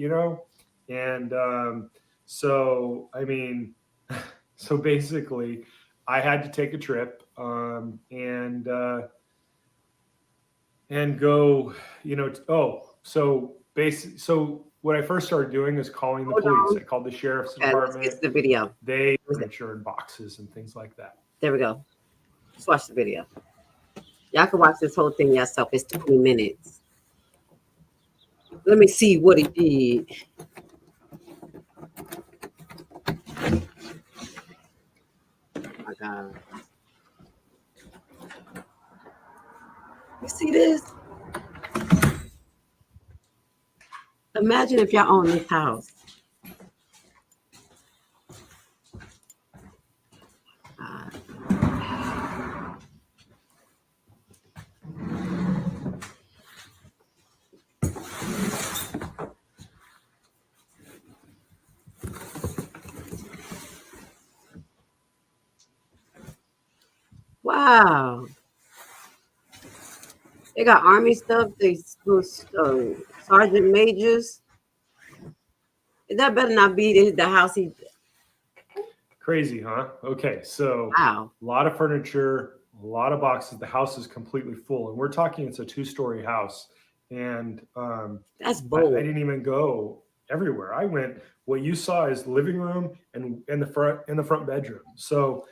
and so I mean, so basically I had to take a trip and go, so what I first started doing is calling the police. I called the sheriff's department. Let's get to the video. They furniture in boxes and things like that. There we go. Let's watch the video. Y'all can watch this whole thing yourself. It's 20 minutes. Let me see what he did. Oh my God. You see this? Imagine if y'all own this house. Wow. They got army stuff. They sergeant majors. That better not be the house he. Crazy, huh? Okay, so Wow. a lot of furniture, a lot of boxes. The house is completely full, and we're talking it's a 2-story house. And That's I bold. didn't even go everywhere. I went. What you saw is the living room and in the front bedroom. So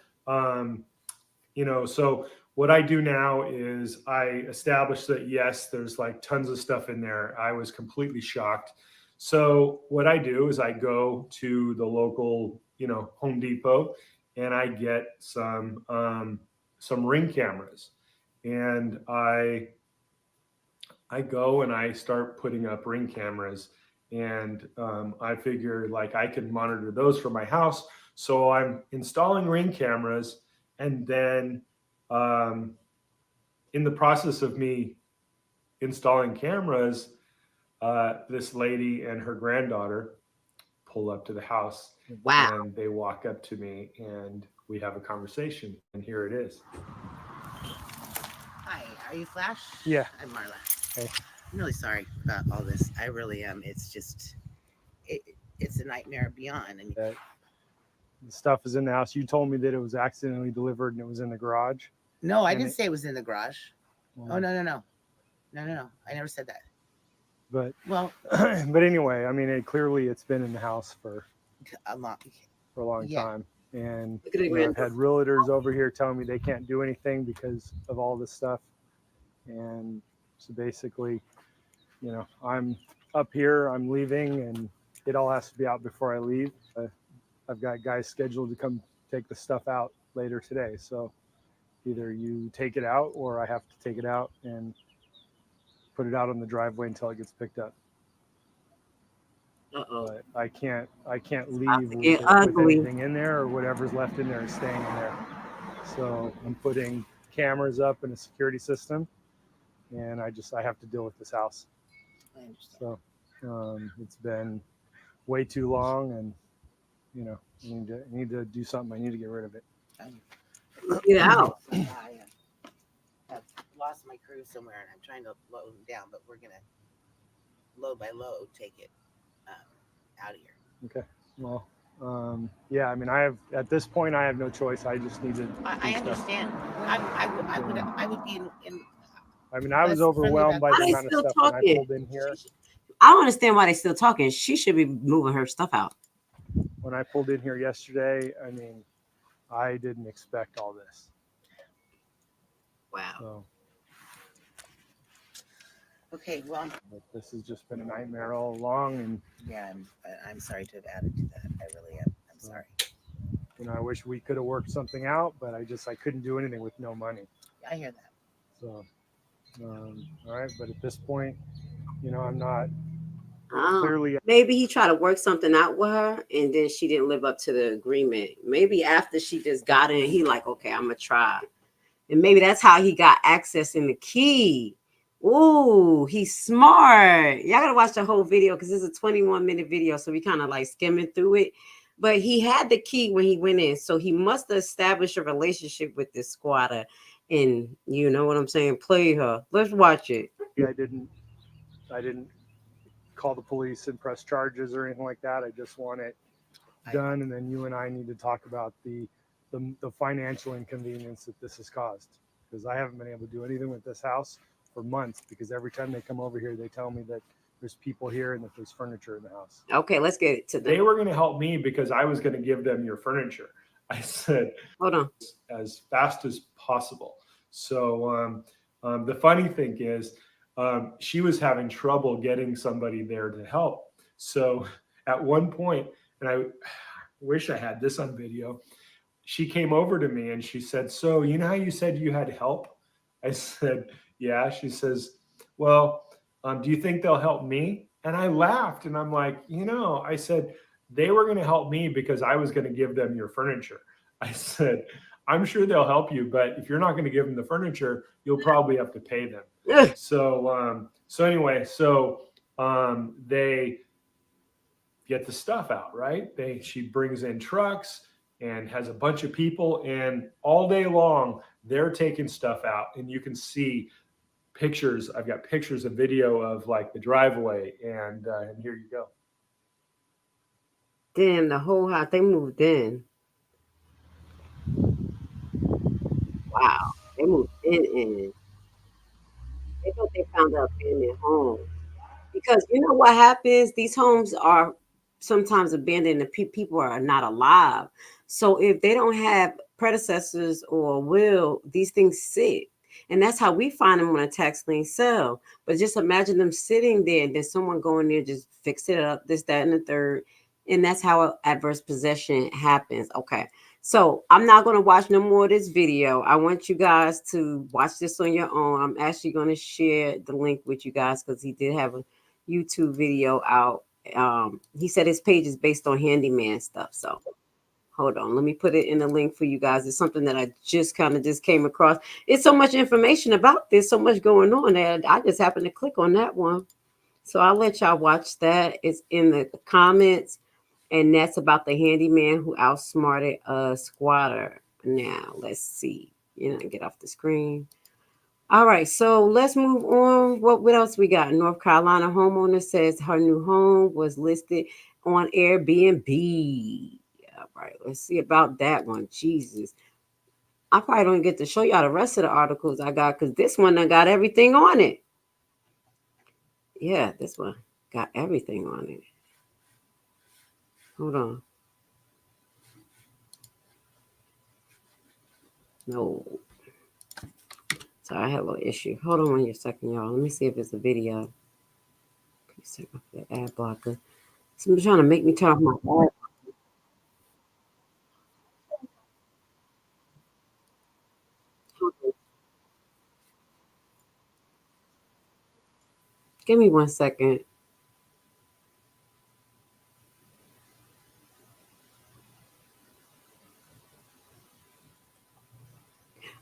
so what I do now is I establish that yes, there's like tons of stuff in there. I was completely shocked. So what I do is I go to the local, Home Depot, and I get some Ring cameras, and I go and I start putting up Ring cameras, and I figure like I can monitor those from my house. So I'm installing Ring cameras, and then in the process of me installing cameras, this lady and her granddaughter pull up to the house. Wow. And they walk up to me and we have a conversation. And here it is. Hi, are you Flash? Yeah. I'm Marla. Hey. I'm really sorry about all this. I really am. It's just, it's a nightmare beyond. And The stuff is in the house. You told me that it was accidentally delivered and it was in the garage. no, I And didn't say it was in the garage. Well, Oh, no. I never said that. But Well, but anyway, I mean, it's been in the house for a lot. a long Yeah. time. And Look at the I've had realtors over here telling me they can't do anything because of all this stuff. And so basically, I'm up here, I'm leaving, and it all has to be out before I leave. I've got guys scheduled to come take the stuff out later today. So either you take it out or I have to take it out and put it out on the driveway until it gets picked up. Uh-oh. But I can't leave with anything in there, or whatever's left in there is staying in there. So I'm putting cameras up in a security system, and I have to deal with this house. I understand. So it's been way too long, and I need to do something. I need to get rid of it. Get out. I have lost my crew somewhere, and I'm trying to load them down, but we're gonna load by load take it out of here. Okay. Well, yeah. I mean, at this point I have no choice. I just need to. I understand. I would be in. I mean, I was overwhelmed by the amount of stuff when I pulled in here. I don't understand why they're still talking. She should be moving her stuff out. When I pulled in here yesterday, I mean, I didn't expect all this. Wow. So, Okay, well, but this has just been a nightmare all along, and yeah, I'm sorry to have added to that. I really am. I'm sorry. I wish we could have worked something out, but I couldn't do anything with no money. I hear that. So, all right, but at this point, I'm not Oh, clearly. Maybe he tried to work something out with her, and then she didn't live up to the agreement. Maybe after she just got in, he like, okay, I'm gonna try, and maybe that's how he got access in the key. Ooh, he's smart. Y'all gotta watch the whole video because it's a 21-minute video, so we kind of like skimming through it. But he had the key when he went in, so he must have established a relationship with this squatter, and you know what I'm saying. Play her. Let's watch it. I didn't call the police and press charges or anything like that. I just want it done, and then you and I need to talk about the financial inconvenience that this has caused, because I haven't been able to do anything with this house for months, because every time they come over here they tell me that there's people here and that there's furniture in the house. Okay, let's get it to them. They were going to help me because I was going to give them your furniture. I said, hold on, as fast as possible. So the funny thing is, she was having trouble getting somebody there to help. So at one point, and I wish I had this on video, she came over to me and she said, so you know how you said you had help? I said, yeah. She says, well, do you think they'll help me? And I laughed and I'm like, I said, they were going to help me because I was going to give them your furniture. I said, I'm sure they'll help you, but if you're not going to give them the furniture, you'll probably have to pay them. They get the stuff out, right? She brings in trucks and has a bunch of people, and all day long they're taking stuff out, and you can see pictures. I've got pictures of video of like the driveway, and here you go. Damn, the whole house, they moved in. Wow, they moved in. They thought they found an abandoned home. Because you know what happens? These homes are sometimes abandoned and people are not alive. So if they don't have predecessors or will, these things sit. And that's how we find them on a tax lien sale. But just imagine them sitting there and then someone going there, just fix it up, this, that, and the third. And that's how adverse possession happens. Okay. So I'm not going to watch no more of this video. I want you guys to watch this on your own. I'm actually going to share the link with you guys because he did have a YouTube video out. He said his page is based on handyman stuff. So hold on, let me put it in the link for you guys. It's something that I just came across. It's so much information about this, so much going on that I just happened to click on that one. So I'll let y'all watch that. It's in the comments, and that's about the handyman who outsmarted a squatter. Now let's see. Get off the screen. All right, so let's move on. What else we got? North Carolina homeowner says her new home was listed on Airbnb. All right, let's see about that one. Jesus. I probably don't get to show y'all the rest of the articles I got because this one I got everything on it. Yeah, this one got everything on it. Hold on. No. So I have an issue. Hold on 1 second, y'all. Let me see if it's a video. Please take off the ad blocker. Somebody's trying to make me turn off my ad. Give me 1 second.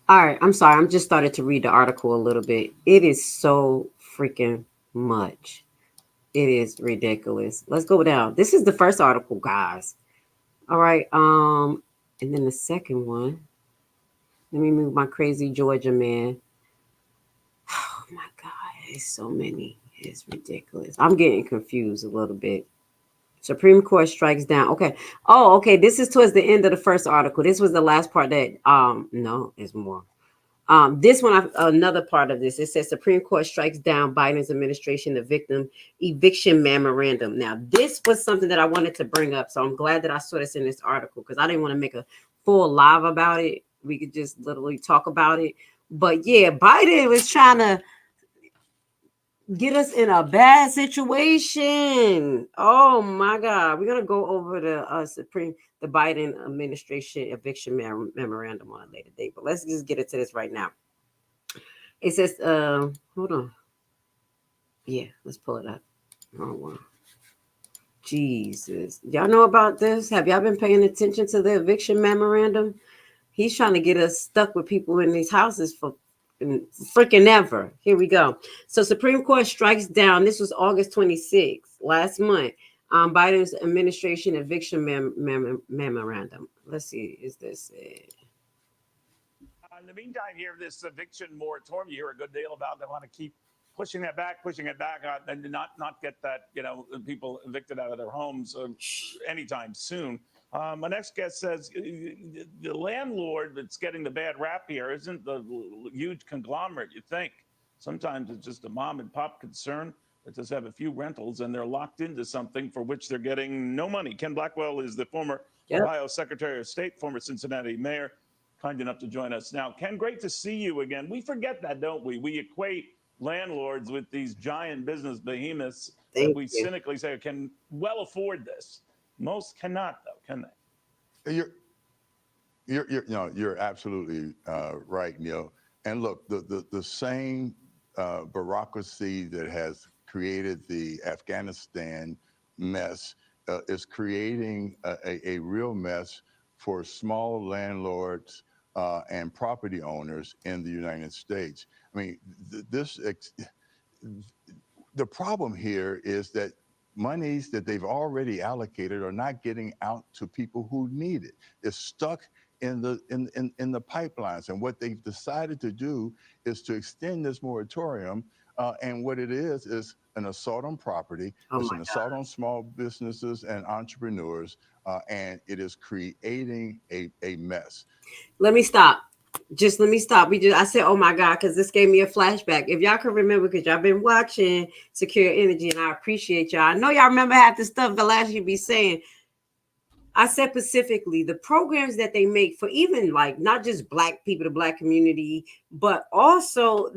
All right, I'm sorry. I'm just started to read the article a little bit. It is so freaking much. It is ridiculous. Let's go down. This is the first article, guys. All right. And then the second one. Let me move my crazy Georgia man. Oh my God, it's so many. It's ridiculous. I'm getting confused a little bit. Supreme Court strikes down. Okay. Oh, okay. This is towards the end of the first article. This was the last part that no, there's more. This one, another part of this, it says Supreme Court strikes down Biden's administration the victim eviction memorandum. Now, this was something that I wanted to bring up. So I'm glad that I saw this in this article because I didn't want to make a full live about it. We could just literally talk about it. But yeah, Biden was trying to get us in a bad situation. Oh my God. We're going to go over the Biden administration eviction memorandum on a later date. But let's just get into this right now. It says, hold on. Yeah, let's pull it up. Oh, wow. Jesus. Y'all know about this? Have y'all been paying attention to the eviction memorandum? He's trying to get us stuck with people in these houses for freaking ever. Here we go. So Supreme Court strikes down. This was August 26th, last month. Biden's administration eviction memorandum. Let's see. Is this it? In the meantime, here, this eviction moratorium, you hear a good deal about. They want to keep pushing it back, and not get that, people evicted out of their homes anytime soon. My next guest says the landlord that's getting the bad rap here isn't the huge conglomerate you think. Sometimes it's just a mom and pop concern that just have a few rentals and they're locked into something for which they're getting no money. Ken Blackwell is the former Ohio Secretary of State, former Cincinnati mayor, kind enough to join us now. Ken, great to see you again. We forget that, don't we? We equate landlords with these giant business behemoths that we cynically say can well afford this. Most cannot, though, can they? You're absolutely right, Neil. And look, the same bureaucracy that has created the Afghanistan mess is creating a real mess for small landlords and property owners in the United States. I mean, the problem here is that monies that they've already allocated are not getting out to people who need it. It's stuck in the pipelines. And what they've decided to do is to extend this moratorium. And what it is an assault on property. It's an assault on small businesses and entrepreneurs. And it is creating a mess. Let me stop. Just let me stop. I said, oh my God, because this gave me a flashback. If y'all can remember, because y'all been watching Secure Energy, and I appreciate y'all. I know y'all remember half the stuff the last you be saying. I said specifically the programs that they make for even like not just Black people, the Black community, but also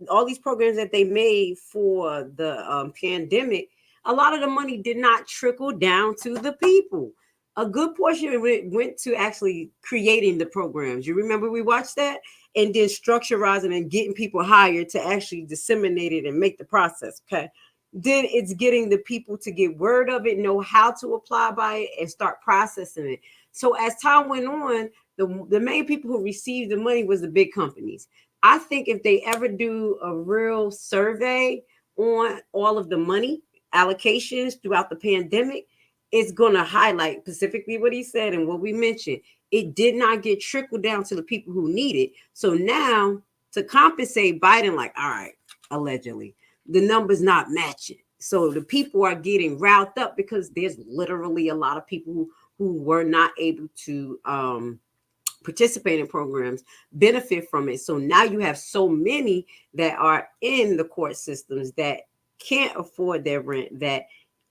all these programs that they made for the pandemic. A lot of the money did not trickle down to the people. A good portion went to actually creating the programs. You remember we watched that, and then structurizing and getting people hired to actually disseminate it and make the process. Okay. Then it's getting the people to get word of it, know how to apply by it, and start processing it. So as time went on, the main people who received the money was the big companies. I think if they ever do a real survey on all of the money allocations throughout the pandemic, it's going to highlight specifically what he said and what we mentioned. It did not get trickled down to the people who need it. So now to compensate Biden, like, all right, allegedly, the numbers not matching. So the people are getting riled up because there's literally a lot of people who were not able to participate in programs, benefit from it. So now you have so many that are in the court systems that can't afford their rent, that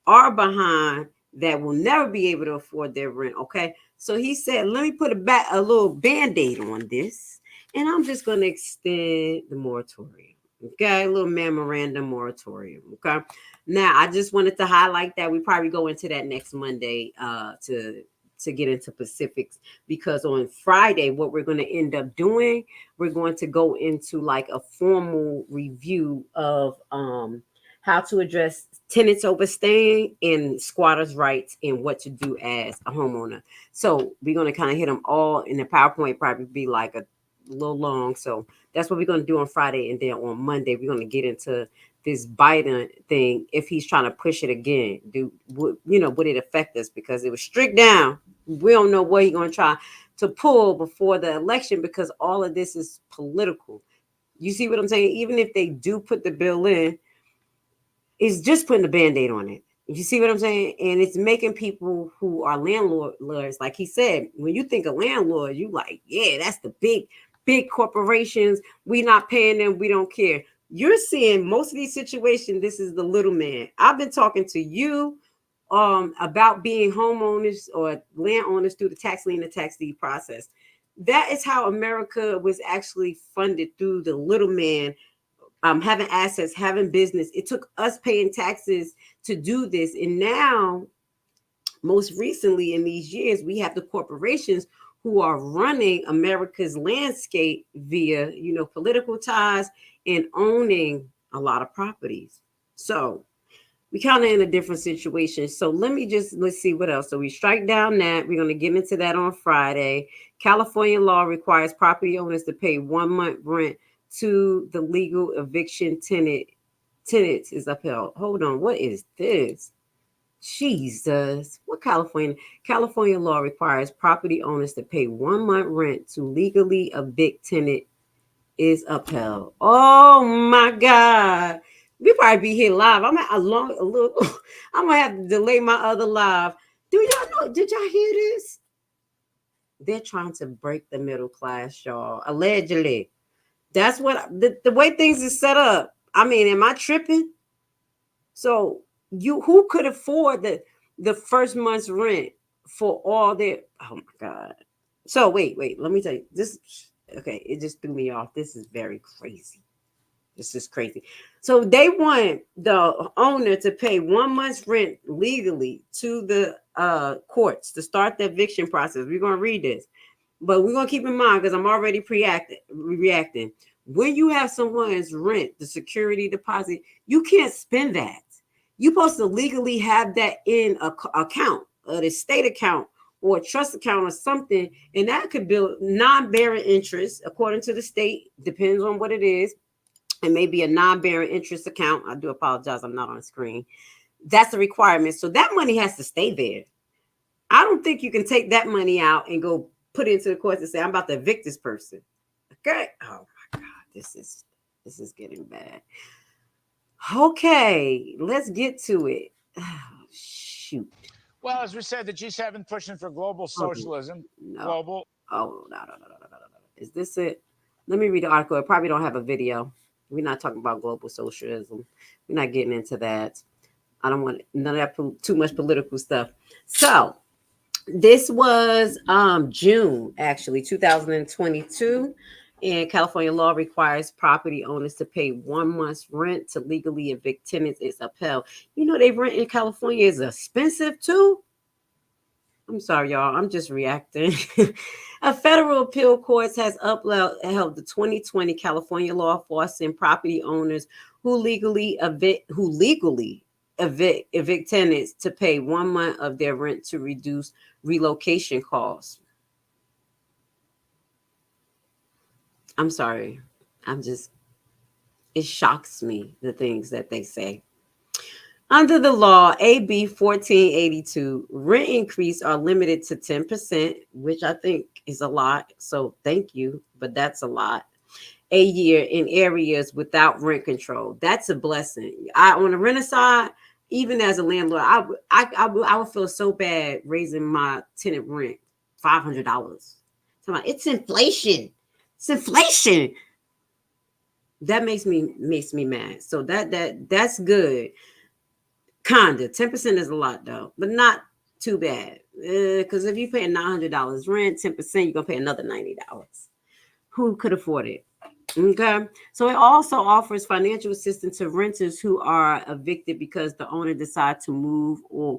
are behind, that will never be able to afford their rent. Okay. So he said, let me put a little band-aid on this, and I'm just going to extend the moratorium. Okay, a little memorandum moratorium. Okay. Now, I just wanted to highlight that. We probably go into that next Monday to get into specifics, because on Friday, what we're going to end up doing, we're going to go into like a formal review of how to address tenants overstaying and squatters' rights and what to do as a homeowner. So we're going to kind of hit them all in the PowerPoint, probably be like a little long. So that's what we're going to do on Friday. And then on Monday, we're going to get into this Biden thing. If he's trying to push it again, would it affect us? Because it was strict down. We don't know what he's going to try to pull before the election, because all of this is political. You see what I'm saying? Even if they do put the bill in, it's just putting a Band-Aid on it. You see what I'm saying? And it's making people who are landlords, like he said, when you think of landlord, you like, yeah, that's the big corporations. We not paying them. We don't care. You're seeing most of these situations. This is the little man. I've been talking to you about being homeowners or landowners through the tax lien and tax deed process. That is how America was actually funded, through the little man. Having assets, having business. It took us paying taxes to do this. And now, most recently in these years, we have the corporations who are running America's landscape via, political ties and owning a lot of properties. So we kind of in a different situation. So let's see what else. So we strike down that. We're going to get into that on Friday. California law requires property owners to pay 1 month rent to the legal eviction tenants is upheld. Hold on, what is this? Jesus. What California law requires property owners to pay 1 month rent to legally evict tenant is upheld. Oh my God. We probably be here live. I'm gonna have to delay my other live. Do y'all know? Did y'all hear this? They're trying to break the middle class, y'all. Allegedly. That's what the way things is set up. I mean, am I tripping? So who could afford the first month's rent for all their? Oh my God. So wait, let me tell you this. Okay, it just threw me off. This is very crazy. This is crazy. So they want the owner to pay 1 month's rent legally to the courts to start the eviction process. We're gonna read this. But we're going to keep in mind, because I'm already reacting. When you have someone's rent, the security deposit, you can't spend that. You're supposed to legally have that in a account, an estate account or a trust account or something, and that could build non-bearing interest according to the state. Depends on what it is. It may be a non-bearing interest account. I do apologize, I'm not on the screen. That's a requirement. So that money has to stay there. I don't think you can take that money out and go put it into the courts and say, I'm about to evict this person. Okay. Oh my God, this is getting bad. Okay, let's get to it. Oh, shoot. Well, as we said, the G7 pushing for global socialism. No. Global. Oh, no. Is this it? Let me read the article. It probably don't have a video. We're not talking about global socialism. We're not getting into that. I don't want none of that too much political stuff. So this was June, actually, 2022. And California law requires property owners to pay 1 month's rent to legally evict tenants. It's upheld. You know, they rent in California is expensive too. I'm sorry, y'all. I'm just reacting. A federal appeal court has upheld the 2020 California law forcing property owners who legally evict tenants to pay 1 month of their rent to reduce relocation costs. I'm sorry. It shocks me, the things that they say. Under the law, AB 1482, rent increase are limited to 10%, which I think is a lot. So thank you, but that's a lot. A year in areas without rent control. That's a blessing. On the renter side, even as a landlord, I would feel so bad raising my tenant rent $500. It's inflation. It's inflation. That makes me mad. So that's good. Kinda. 10% is a lot though, but not too bad. Because if you pay $900 rent, 10%, you're gonna pay another $90. Who could afford it? Okay. So it also offers financial assistance to renters who are evicted because the owner decides to move or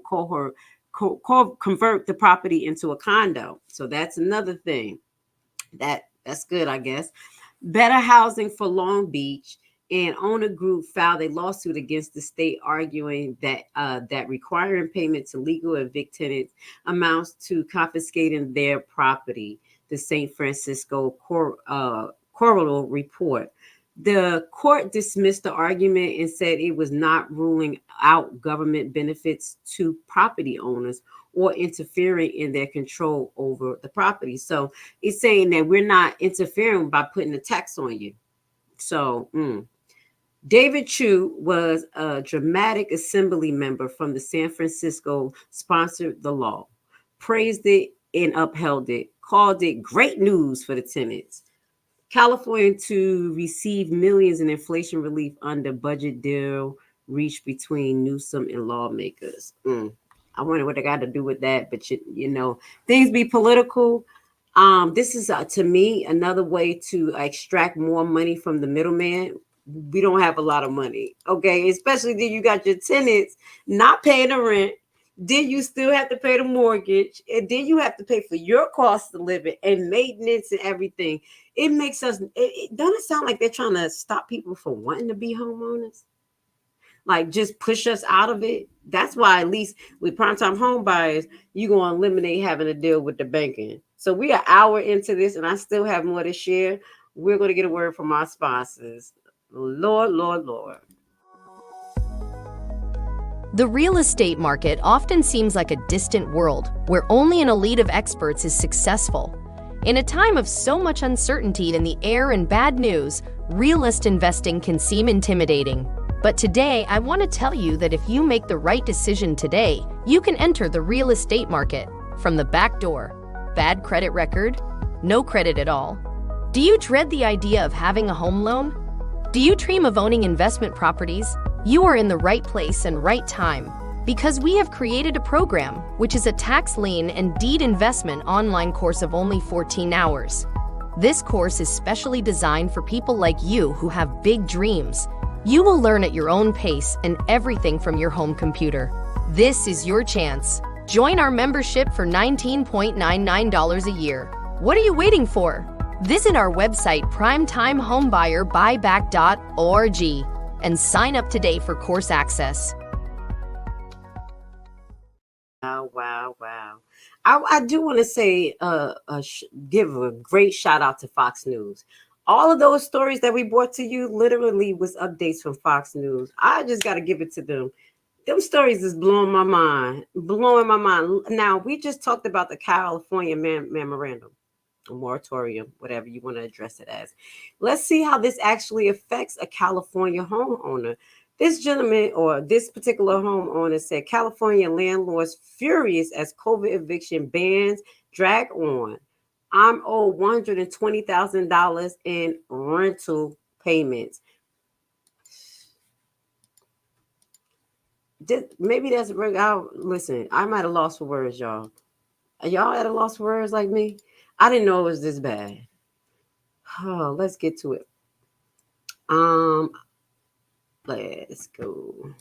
convert the property into a condo. So that's another thing. That's good, I guess. Better Housing for Long Beach and owner group filed a lawsuit against the state, arguing that requiring payment to legal evict tenants amounts to confiscating their property. The San Francisco Coroner report. The court dismissed the argument and said it was not ruling out government benefits to property owners or interfering in their control over the property. So it's saying that we're not interfering by putting a tax on you. So David Chu was a dramatic assembly member from the San Francisco, sponsored the law, praised it and upheld it, called it great news for the tenants. California to receive millions in inflation relief under budget deal reached between Newsom and lawmakers. I wonder what they got to do with that, but you know, things be political. This is to me another way to extract more money from the middleman. We don't have a lot of money, okay? Especially then you got your tenants not paying the rent. Then you still have to pay the mortgage, and then you have to pay for your cost of living and maintenance and everything. It makes us. It doesn't sound like they're trying to stop people from wanting to be homeowners. Like just push us out of it. That's why at least with primetime home buyers, you're going to eliminate having to deal with the banking. So we are an hour into this, and I still have more to share. We're going to get a word from our sponsors. Lord. The real estate market often seems like a distant world where only an elite of experts is successful. In a time of so much uncertainty in the air and bad news, realist investing can seem intimidating. But today, I want to tell you that if you make the right decision today, you can enter the real estate market from the back door. Bad credit record? No credit at all? Do you dread the idea of having a home loan? Do you dream of owning investment properties? You are in the right place and right time because we have created a program which is a tax lien and deed investment online course of only 14 hours. This course is specially designed for people like you who have big dreams. You will learn at your own pace and everything from your home computer. This is your chance. Join our membership for $19.99 a year. What are you waiting for? Visit our website primetimehomebuyerBuyback.org and sign up today for course access. Wow, wow, wow. I do want to say, give a great shout out to Fox News. All of those stories that we brought to you literally was updates from Fox News. I just got to give it to them. Them stories is blowing my mind. Now, we just talked about the California memorandum, a moratorium, whatever you want to address it as. Let's see how this actually affects a California homeowner. This gentleman or this particular homeowner said California landlords furious as COVID eviction bans drag on. I'm owed $120,000 in rental payments. Maybe that's listen, I might have lost for words, y'all. Are y'all at a loss for words like me? I didn't know it was this bad. Oh, let's get to it. Let's go.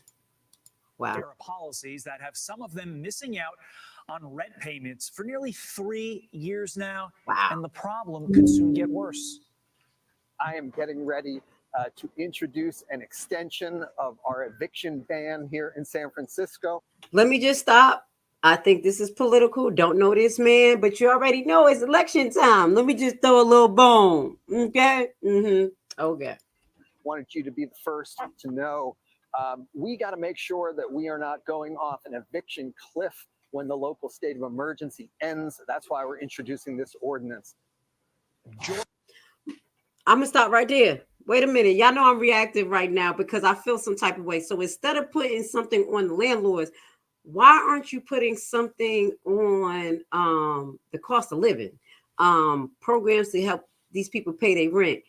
Wow. There are policies that have some of them missing out on rent payments for nearly 3 years now. Wow. And the problem could soon get worse. I am getting ready to introduce an extension of our eviction ban here in San Francisco. Let me just stop. I think this is political. Don't know this man, but you already know it's election time. Let me just throw a little bone. Okay? Okay. Wanted you to be the first to know. We got to make sure that we are not going off an eviction cliff when the local state of emergency ends. That's why we're introducing this ordinance. I'm going to stop right there. Wait a minute. Y'all know I'm reactive right now because I feel some type of way. So instead of putting something on the landlords, why aren't you putting something on the cost of living? Programs to help these people pay their rent.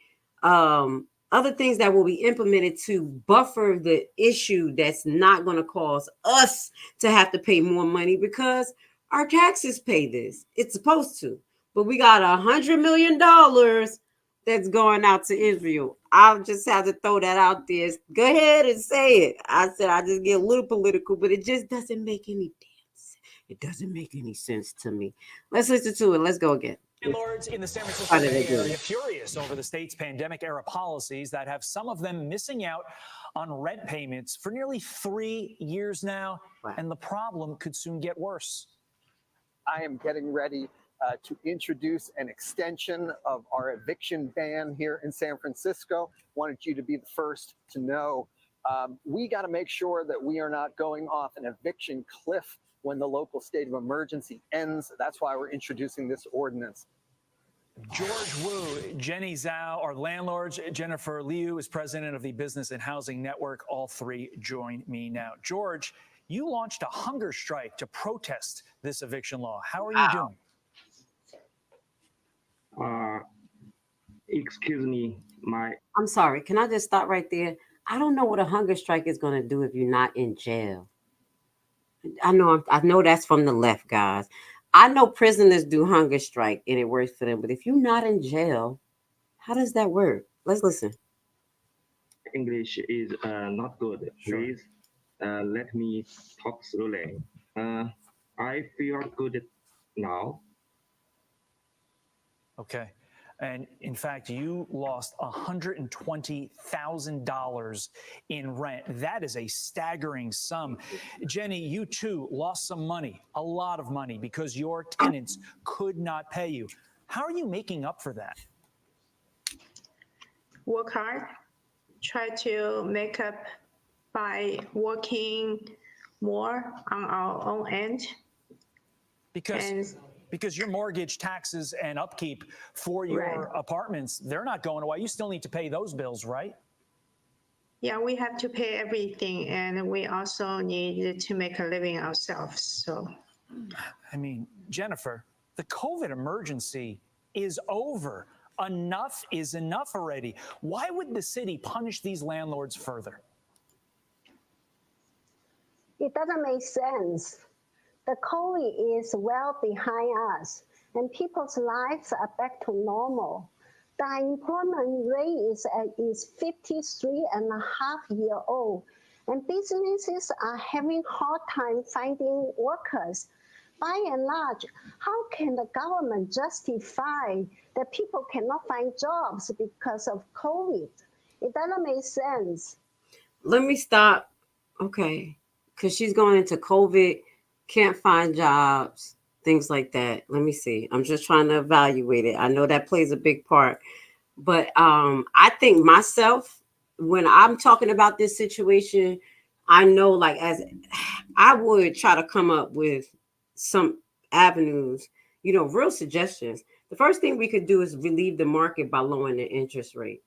Other things that will be implemented to buffer the issue that's not going to cause us to have to pay more money because our taxes pay this. It's supposed to. But we got $100 million that's going out to Israel. I'll just have to throw that out there. Go ahead and say it. I said I just get a little political, but it just doesn't make any sense. It doesn't make any sense to me. Let's listen to it. Let's go again. Landlords in the San Francisco Bay Area furious over the state's pandemic-era policies that have some of them missing out on rent payments for nearly 3 years now, and the problem could soon get worse. I am getting ready to introduce an extension of our eviction ban here in San Francisco. Wanted you to be the first to know. We got to make sure that we are not going off an eviction cliff when the local state of emergency ends. That's why we're introducing this ordinance. George Wu, Jenny Zhao are landlords. Jennifer Liu is president of the Business and Housing Network. All three join me now. George, you launched a hunger strike to protest this eviction law. How are you doing? Excuse me, I'm sorry. Can I just stop right there? I don't know what a hunger strike is going to do if you're not in jail. I know that's from the left, guys. I know prisoners do hunger strike and it works for them, but if you're not in jail, how does that work? Let's listen. English is not good. Please let me talk slowly. I feel good now. Okay. And in fact, you lost $120,000 in rent. That is a staggering sum. Jenny, you too lost some money, a lot of money, because your tenants could not pay you. How are you making up for that? Work hard, try to make up by working more on our own end. Because your mortgage, taxes, and upkeep for your apartments, they're not going away. You still need to pay those bills, right? Yeah, we have to pay everything, and we also need to make a living ourselves. So, I mean, Jennifer, the COVID emergency is over. Enough is enough already. Why would the city punish these landlords further? It doesn't make sense. The COVID is well behind us, and people's lives are back to normal. The unemployment rate is 53.5 years old, and businesses are having hard time finding workers. By and large, how can the government justify that people cannot find jobs because of COVID? It doesn't make sense. Let me stop. Okay. Because she's going into COVID, can't find jobs, things like that. Let me see. I'm just trying to evaluate it. I know that plays a big part. But I think myself, when I'm talking about this situation, I know like as I would try to come up with some avenues, real suggestions. The first thing we could do is relieve the market by lowering the interest rate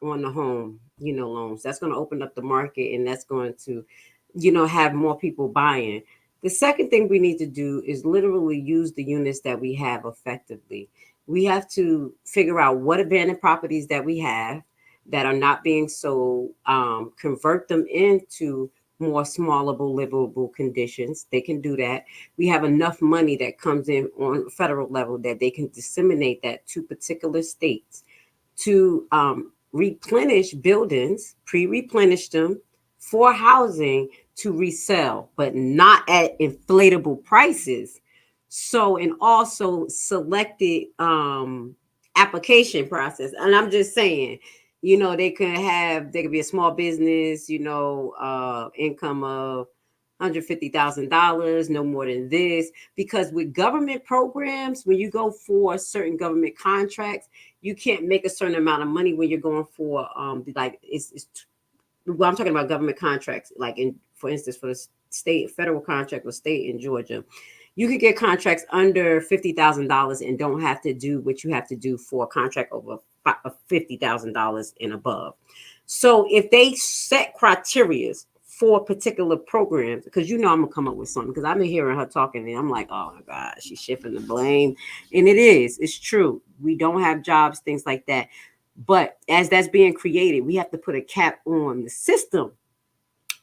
on the home, loans. That's going to open up the market and that's going to, have more people buying. The second thing we need to do is literally use the units that we have effectively. We have to figure out what abandoned properties that we have that are not being sold, convert them into more smallable, livable conditions. They can do that. We have enough money that comes in on federal level that they can disseminate that to particular states to replenish buildings, pre-replenish them for housing to resell, but not at inflatable prices. So, and also selected application process. And I'm just saying, they could be a small business, income of $150,000, no more than this. Because with government programs, when you go for certain government contracts, you can't make a certain amount of money when you're going for well, I'm talking about government contracts, like for instance, for the federal contract or state in Georgia, you could get contracts under $50,000 and don't have to do what you have to do for a contract over $50,000 and above. So if they set criteria for particular programs, because I'm gonna come up with something, because I've been hearing her talking and I'm like, oh my God, she's shifting the blame. And it's true. We don't have jobs, things like that. But as that's being created, we have to put a cap on the system.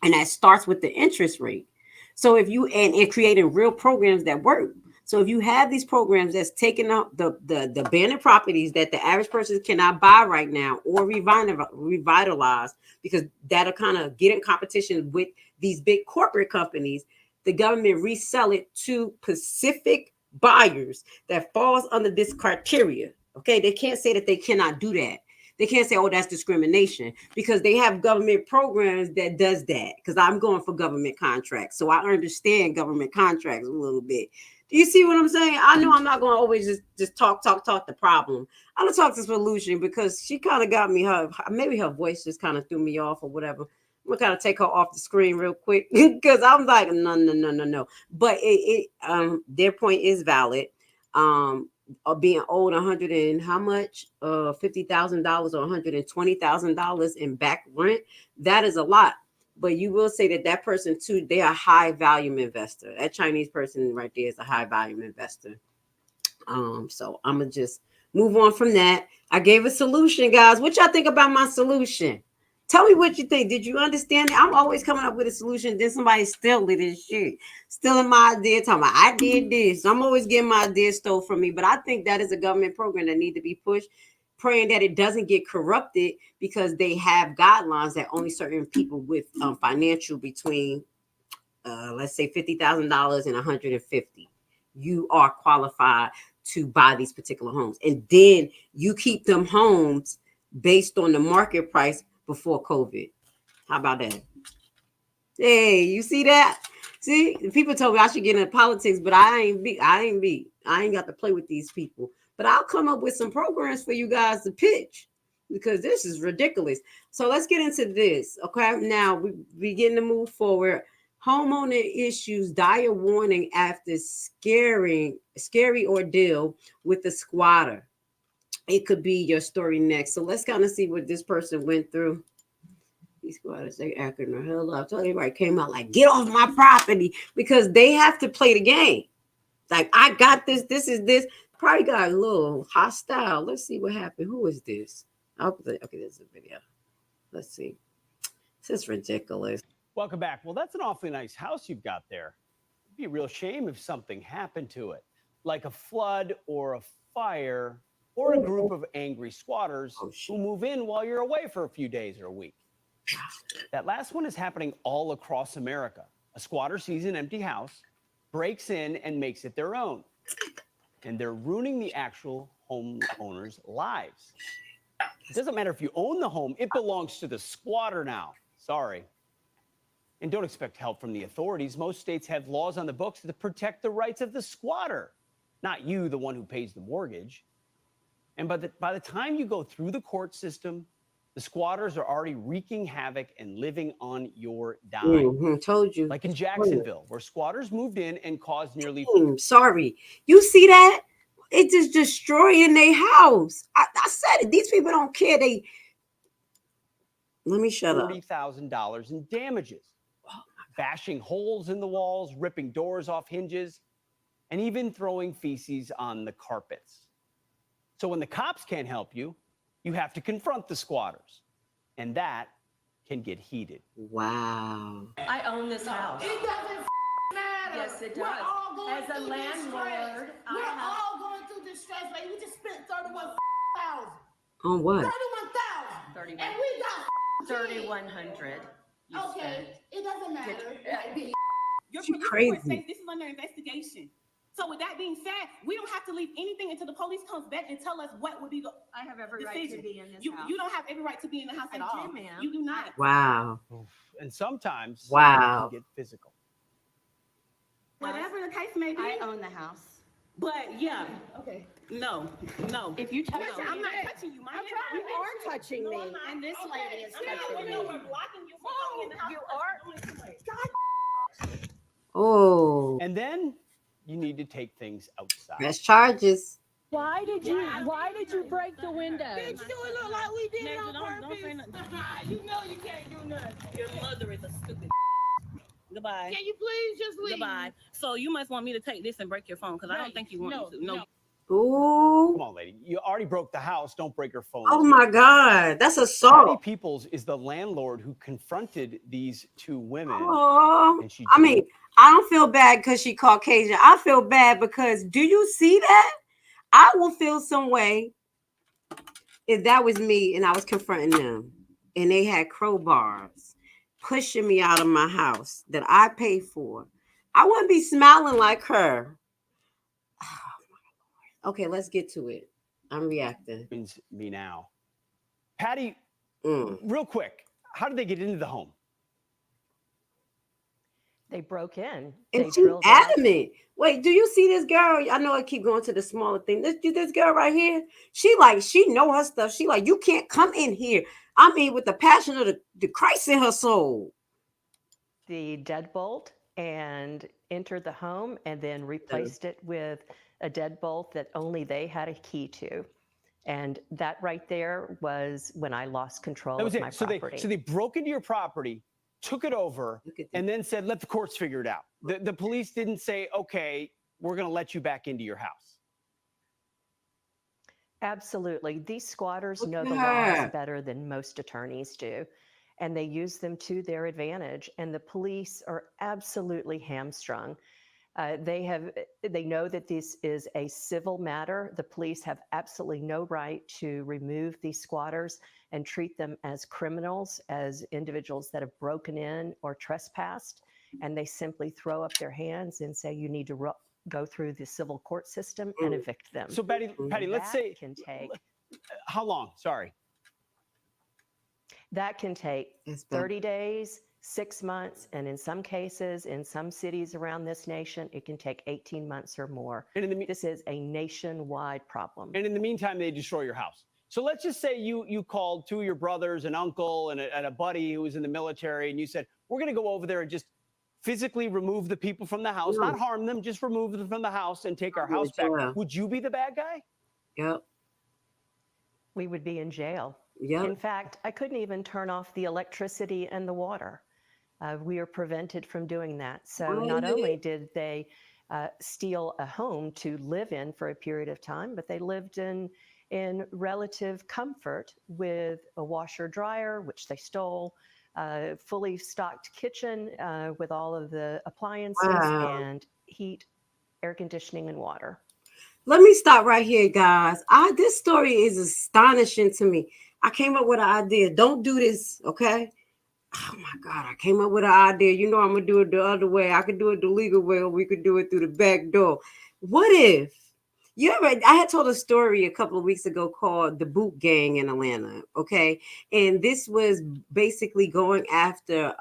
And that starts with the interest rate. So if you and creating real programs that work. So if you have these programs that's taking out the abandoned properties that the average person cannot buy right now or revitalize, because that'll kind of get in competition with these big corporate companies, the government resell it to specific buyers that falls under this criteria. Okay, they can't say that they cannot do that. They can't say, oh, that's discrimination, because they have government programs that does that. Because I'm going for government contracts. So I understand government contracts a little bit. Do you see what I'm saying? I know I'm not going to always just talk the problem. I'm going to talk the solution, because she kind of got me, maybe her voice just kind of threw me off or whatever. I'm going to kind of take her off the screen real quick, because I'm like, no. But their point is valid. Of being owed 100 and how much, $50,000 or $120,000 in back rent, that is a lot. But you will say that person too, they are a high volume investor. That Chinese person right there is a high volume investor. So I'm gonna just move on from that. I gave a solution, guys. What y'all think about my solution? Tell me what you think. Did you understand it? I'm always coming up with a solution. Then somebody steal it and shit. Stealing my idea, talking about I did this. I'm always getting my idea stole from me. But I think that is a government program that need to be pushed, praying that it doesn't get corrupted, because they have guidelines that only certain people with financial between, let's say $50,000 and $150,000, you are qualified to buy these particular homes. And then you keep them homes based on the market price before COVID. How about that? Hey, you see that? See, people told me I should get into politics, but I ain't got to play with these people. But I'll come up with some programs for you guys to pitch, because this is ridiculous. So let's get into this. Okay. Now we begin to move forward. Homeowner issues, dire warning after scary ordeal with the squatter. It could be your story next. So let's kind of see what this person went through. These squatters, they acting the hell up. So everybody came out like, get off my property, because they have to play the game. Like, I got this. This is this. Probably got a little hostile. Let's see what happened. Who is this? Okay, there's a video. Let's see. This is ridiculous. Welcome back. Well, that's an awfully nice house you've got there. It'd be a real shame if something happened to it, like a flood or a fire or a group of angry squatters who move in while you're away for a few days or a week. That last one is happening all across America. A squatter sees an empty house, breaks in and makes it their own. And they're ruining the actual homeowners' lives. It doesn't matter if you own the home, it belongs to the squatter now. Sorry. And don't expect help from the authorities. Most states have laws on the books to protect the rights of the squatter, not you, the one who pays the mortgage. And by the time you go through the court system, the squatters are already wreaking havoc and living on your dime. Told you. Like in Jacksonville, where squatters moved in and caused nearly... Sorry. You see that? It's just destroying their house. I said it. These people don't care. Let me shut up. $40,000 in damages. Bashing holes in the walls, ripping doors off hinges, and even throwing feces on the carpets. So when the cops can't help you, you have to confront the squatters. And that can get heated. Wow. I own this house. It doesn't matter. Yes, it We're does. all going As a through landlord, distress. We're all going through distress, baby. We just spent $31,000. On what? $31,000. And we got $3,100. Okay, it doesn't matter. Your She police crazy. report says this is under investigation. So with that being said, we don't have to leave anything until the police comes back and tell us what would be the I have every decision. right to be in this you, house. You don't have every right to be in the house at all. do, ma'am. You do not. Wow. And sometimes Wow. it can get physical. Whatever the case may be. I own the house. But yeah. Okay. No. If you touch No, me, I'm not touching you. you are touching me, and this lady is touching me. We're blocking you from coming in the house. You are. Oh. And then you need to take things outside. Press charges. Why did you break the window? Bitch, do it look like we did it on purpose? Don't say nothing. You know you can't do nothing. Your mother is a stupid. Goodbye. Can you please just leave? Goodbye. So you must want me to take this and break your phone because I don't think you want me to. No. Ooh. Come on, lady. You already broke the house. Don't break her phone. Oh my God. That's Patty assault. Peoples is the landlord who confronted these two women. Oh. And she I mean, I don't feel bad because she Caucasian. I feel bad because do you see that? I will feel some way if that was me and I was confronting them and they had crowbars pushing me out of my house that I paid for. I wouldn't be smiling like her. Oh, my Lord. Okay, let's get to it. I'm reacting. Me now. Patty, Mm. real quick, how did they get into the home? They broke in. And They she's drilled out. adamant. Wait, do you see this girl? I know I keep going to the smaller thing. This girl right here, she know her stuff. She like, you can't come in here. I mean, with the passion of the Christ in her soul. The deadbolt and entered the home and then replaced it with a deadbolt that only they had a key to. And that right there was when I lost control That was of it. my So property. they broke into your property, took it over, and then said, let the courts figure it out. The police didn't say, okay, we're going to let you back into your house. Absolutely. These squatters Look know at the her. laws better than most attorneys do, and they use them to their advantage. And the police are absolutely hamstrung. They know that this is a civil matter. The police have absolutely no right to remove these squatters and treat them as criminals, as individuals that have broken in or trespassed. And they simply throw up their hands and say, you need to go through the civil court system and evict them. So Patty, let's That say, can take how long? Sorry. That can take 30 days, 6 months, and in some cases, in some cities around this nation, it can take 18 months or more. And this is a nationwide problem. And in the meantime, they destroy your house. So let's just say you called two of your brothers, an uncle, and a buddy who was in the military, and you said, we're going to go over there and just physically remove the people from the house, not harm them, just remove them from the house and take our house back. Would you be the bad guy? Yep. We would be in jail. Yep. In fact, I couldn't even turn off the electricity and the water. We are prevented from doing that. So not only did they steal a home to live in for a period of time, but they lived in relative comfort with a washer dryer, which they stole, fully stocked kitchen with all of the appliances and heat, air conditioning, and water. Let me stop right here, guys. This story is astonishing to me. I came up with an idea. Don't do this, okay? oh my God, I came up with an idea. You know, I'm going to do it the other way. I could do it the legal way, or we could do it through the back door. What if I had told a story a couple of weeks ago called the Boot Gang in Atlanta. Okay. And this was basically going after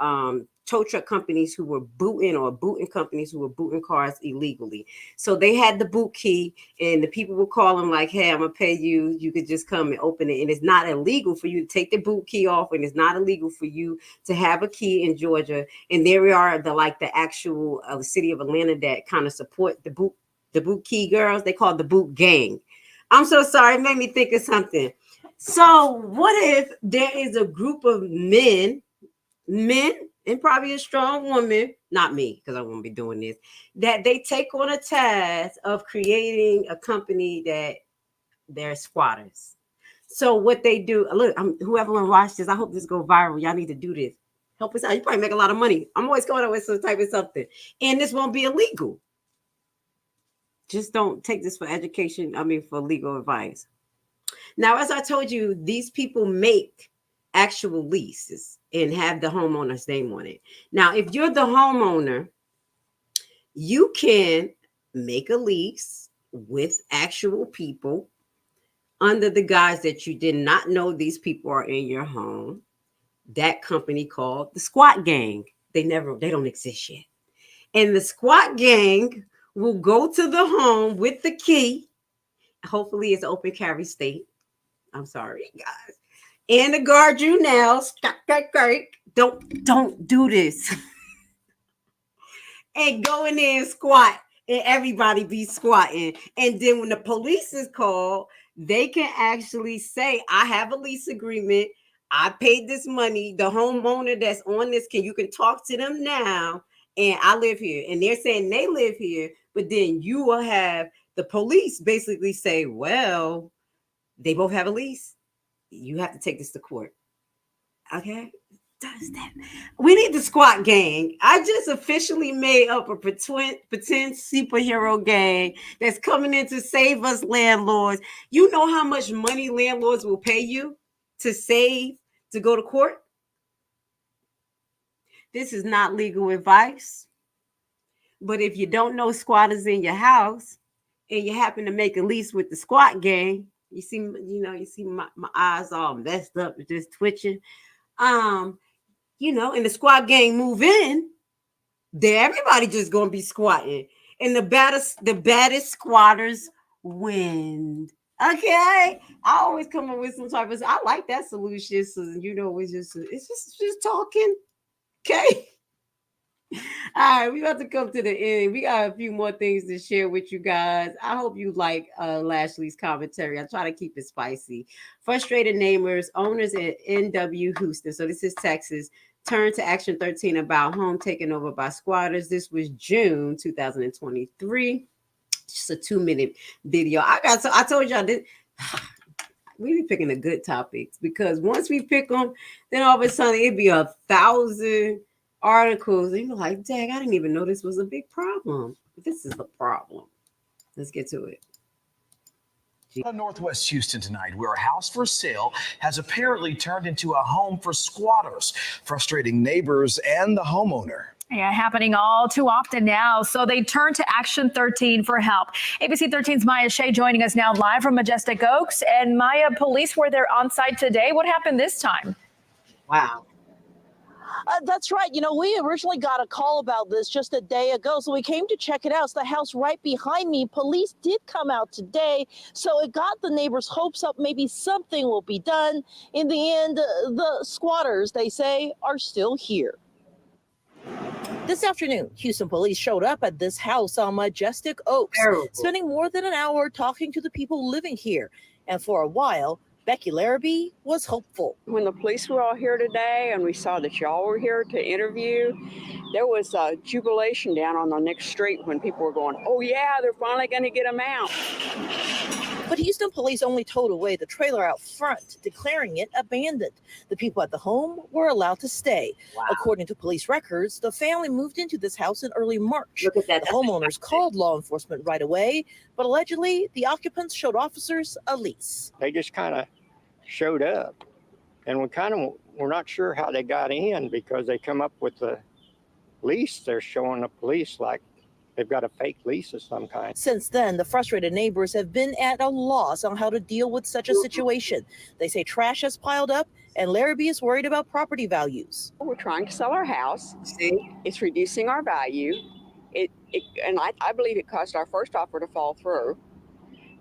tow truck companies who were booting companies who were booting cars illegally. So they had the boot key, and the people would call them like, hey, I'm gonna pay you. You could just come and open it. And it's not illegal for you to take the boot key off, and it's not illegal for you to have a key in Georgia. And there we are, the actual the city of Atlanta that kind of support the boot key girls. They call it the boot gang. I'm so sorry. It made me think of something. So what if there is a group of men, and probably a strong woman, not me, because I won't be doing this, that they take on a task of creating a company that they're squatters. So what they do, look, whoever will watch this, I hope this go viral. Y'all need to do this. Help us out. You probably make a lot of money. I'm always going up with some type of something. And this won't be illegal. Just don't take this for education. For legal advice. Now, as I told you, these people make actual leases and have the homeowner's name on it. Now, if you're the homeowner, you can make a lease with actual people under the guise that you did not know these people are in your home. That company called the squat gang. They don't exist yet. And the squat gang will go to the home with the key. Hopefully it's open carry state. I'm sorry, guys. And to guard you now. Don't do this. And go in there and squat. And everybody be squatting. And then when the police is called, they can actually say, I have a lease agreement. I paid this money. The homeowner that's on this, you can talk to them now. And I live here. And they're saying they live here. But then you will have the police basically say, well, they both have a lease. You have to take this to court. Okay? Does that? We need the squat gang. I just officially made up a pretend superhero gang that's coming in to save us landlords. You know how much money landlords will pay you to go to court? This is not legal advice. But if you don't know squatters in your house and you happen to make a lease with the squat gang, you see my eyes all messed up, just twitching. And the squat gang move in, there everybody just gonna be squatting. And the baddest squatters win. Okay. I always come up with some type of, I like that solution. So it's just talking. Okay. All right, we about to come to the end. We got a few more things to share with you guys. I hope you like Lashley's commentary. I try to keep it spicy. Frustrated neighbors, owners in NW Houston. So this is Texas. Turn to Action 13 about home taken over by squatters. This was June 2023. Just a 2-minute video. I told y'all this. We be picking the good topics because once we pick them, then all of a sudden it'd be 1,000 articles. And you're like, dang, I didn't even know this was a big problem. This is a problem. Let's get to it. Northwest Houston tonight, where a house for sale has apparently turned into a home for squatters, frustrating neighbors and the homeowner. Yeah, happening all too often now. So they turn to Action 13 for help. ABC 13's Maya Shea joining us now live from Majestic Oaks. And Maya, police were there on site today. What happened this time? Wow. That's right. We originally got a call about this just a day ago, so we came to check it out. It's the house right behind me. Police did come out today, so it got the neighbors' hopes up. Maybe something will be done. In the end, the squatters, they say, are still here. This afternoon, Houston police showed up at this house on Majestic Oaks, spending more than an hour talking to the people living here. And for a while, Becky Larrabee was hopeful. When the police were all here today and we saw that y'all were here to interview, there was a jubilation down on the next street when people were going, oh yeah, they're finally going to get them out. But Houston police only towed away the trailer out front, declaring it abandoned. The people at the home were allowed to stay. Wow. According to police records, the family moved into this house in early March. Look at that. The homeowners called law enforcement right away, but allegedly the occupants showed officers a lease. They just kind of showed up And we're not sure how they got in because they come up with the lease. They're showing the police like they've got a fake lease of some kind. Since then, the frustrated neighbors have been at a loss on how to deal with such a situation. They say trash has piled up and Larrabee is worried about property values. We're trying to sell our house. It's reducing our value. And I believe it caused our first offer to fall through.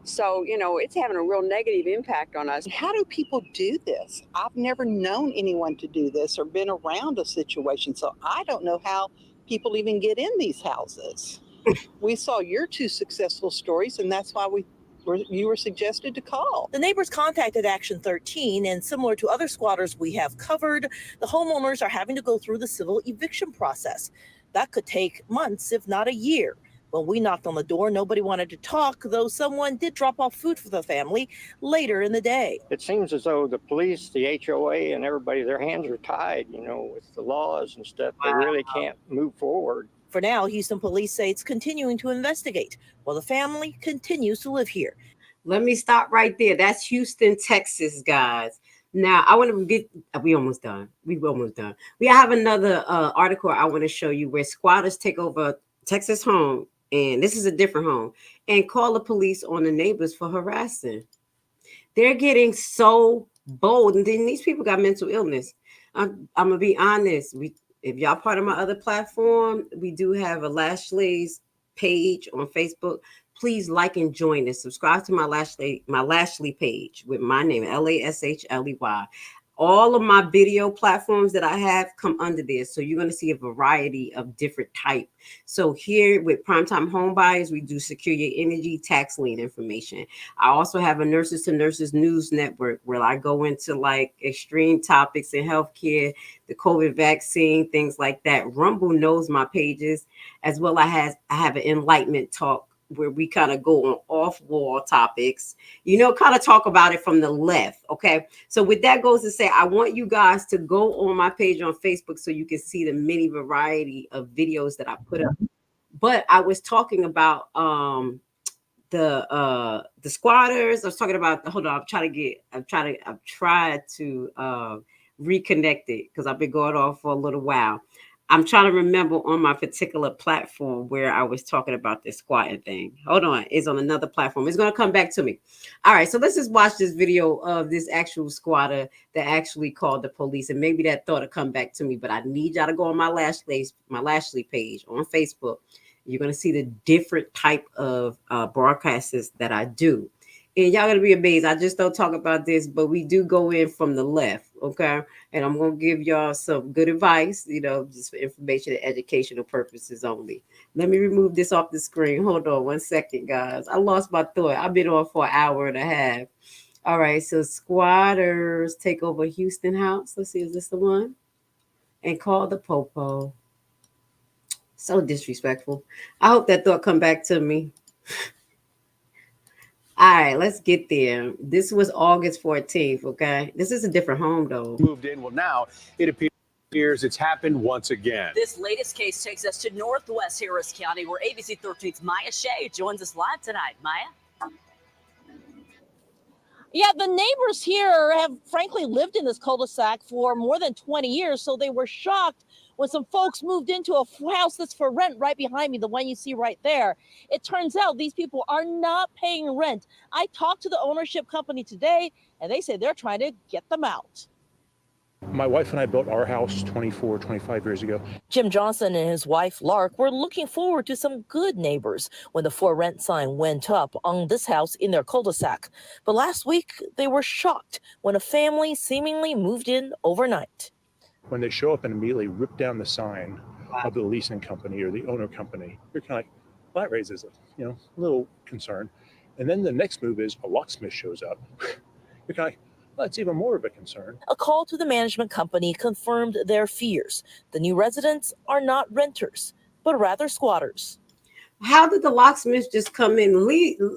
So, you know, it's having a real negative impact on us. How do people do this? I've never known anyone to do this or been around a situation, so I don't know how people even get in these houses. We saw your two successful stories, and that's why you were suggested to call. The neighbors contacted Action 13, and similar to other squatters we have covered, the homeowners are having to go through the civil eviction process. That could take months, if not a year. When we knocked on the door, nobody wanted to talk, though someone did drop off food for the family later in the day. It seems as though the police, the HOA, and everybody, their hands are tied, you know, with the laws and stuff. They really can't move forward. For now, Houston police say it's continuing to investigate while the family continues to live here. Let me stop right there. That's Houston, Texas, guys. Now, I want to get, we almost done. We have another article I want to show you where squatters take over Texas home, and this is a different home, and call the police on the neighbors for harassing. They're getting so bold, and then these people got mental illness. I'm going to be honest. If y'all part of my other platform, we do have a Lashley's page on Facebook. Please like and join us. Subscribe to my Lashley page with my name, Lashley. All of my video platforms that I have come under there. So you're going to see a variety of different type. So here with Primetime Home Buyers, we do secure your energy, tax lien information. I also have a Nurses to Nurses news network where I go into like extreme topics in healthcare, the COVID vaccine, things like that. Rumble knows my pages, as well as I have an enlightenment talk where we kind of go on off-wall topics, you know, kind of talk about it from the left. Okay. So with that goes to say, I want you guys to go on my page on Facebook so you can see the many variety of videos that I put up. But I was talking about the squatters. I was talking about hold on, I've tried to reconnect it because I've been going off for a little while. I'm trying to remember on my particular platform where I was talking about this squatting thing. Hold on. It's on another platform. It's going to come back to me. All right. So let's just watch this video of this actual squatter that actually called the police. And maybe that thought to come back to me. But I need y'all to go on my Lashley page on Facebook. You're going to see the different type of broadcasts that I do. And y'all going to be amazed. I just don't talk about this, but we do go in from the left. Okay. And I'm going to give y'all some good advice, you know, just for information and educational purposes only. Let me remove this off the screen. Hold on 1 second, guys. I lost my thought. I've been on for an hour and a half. All right. So squatters take over Houston house. Let's see. Is this the one? And call the popo. So disrespectful. I hope that thought come back to me. All right, let's get there. This was August 14th, okay? This is a different home, though. Moved in. Well, now it appears it's happened once again. This latest case takes us to Northwest Harris County, where ABC 13's Maya Shea joins us live tonight. Maya? Yeah, the neighbors here have frankly lived in this cul-de-sac for more than 20 years, so they were shocked when some folks moved into a house that's for rent right behind me, the one you see right there. It turns out these people are not paying rent. I talked to the ownership company today, and they say they're trying to get them out. My wife and I built our house 25 years ago. Jim Johnson and his wife, Lark, were looking forward to some good neighbors when the for rent sign went up on this house in their cul-de-sac. But last week, they were shocked when a family seemingly moved in overnight. When they show up and immediately rip down the sign of the leasing company or the owner company, you're kind of like, well, that raises a little concern. And then the next move is a locksmith shows up. You're kind of like, well, that's even more of a concern. A call to the management company confirmed their fears. The new residents are not renters, but rather squatters. How did the locksmiths just come in?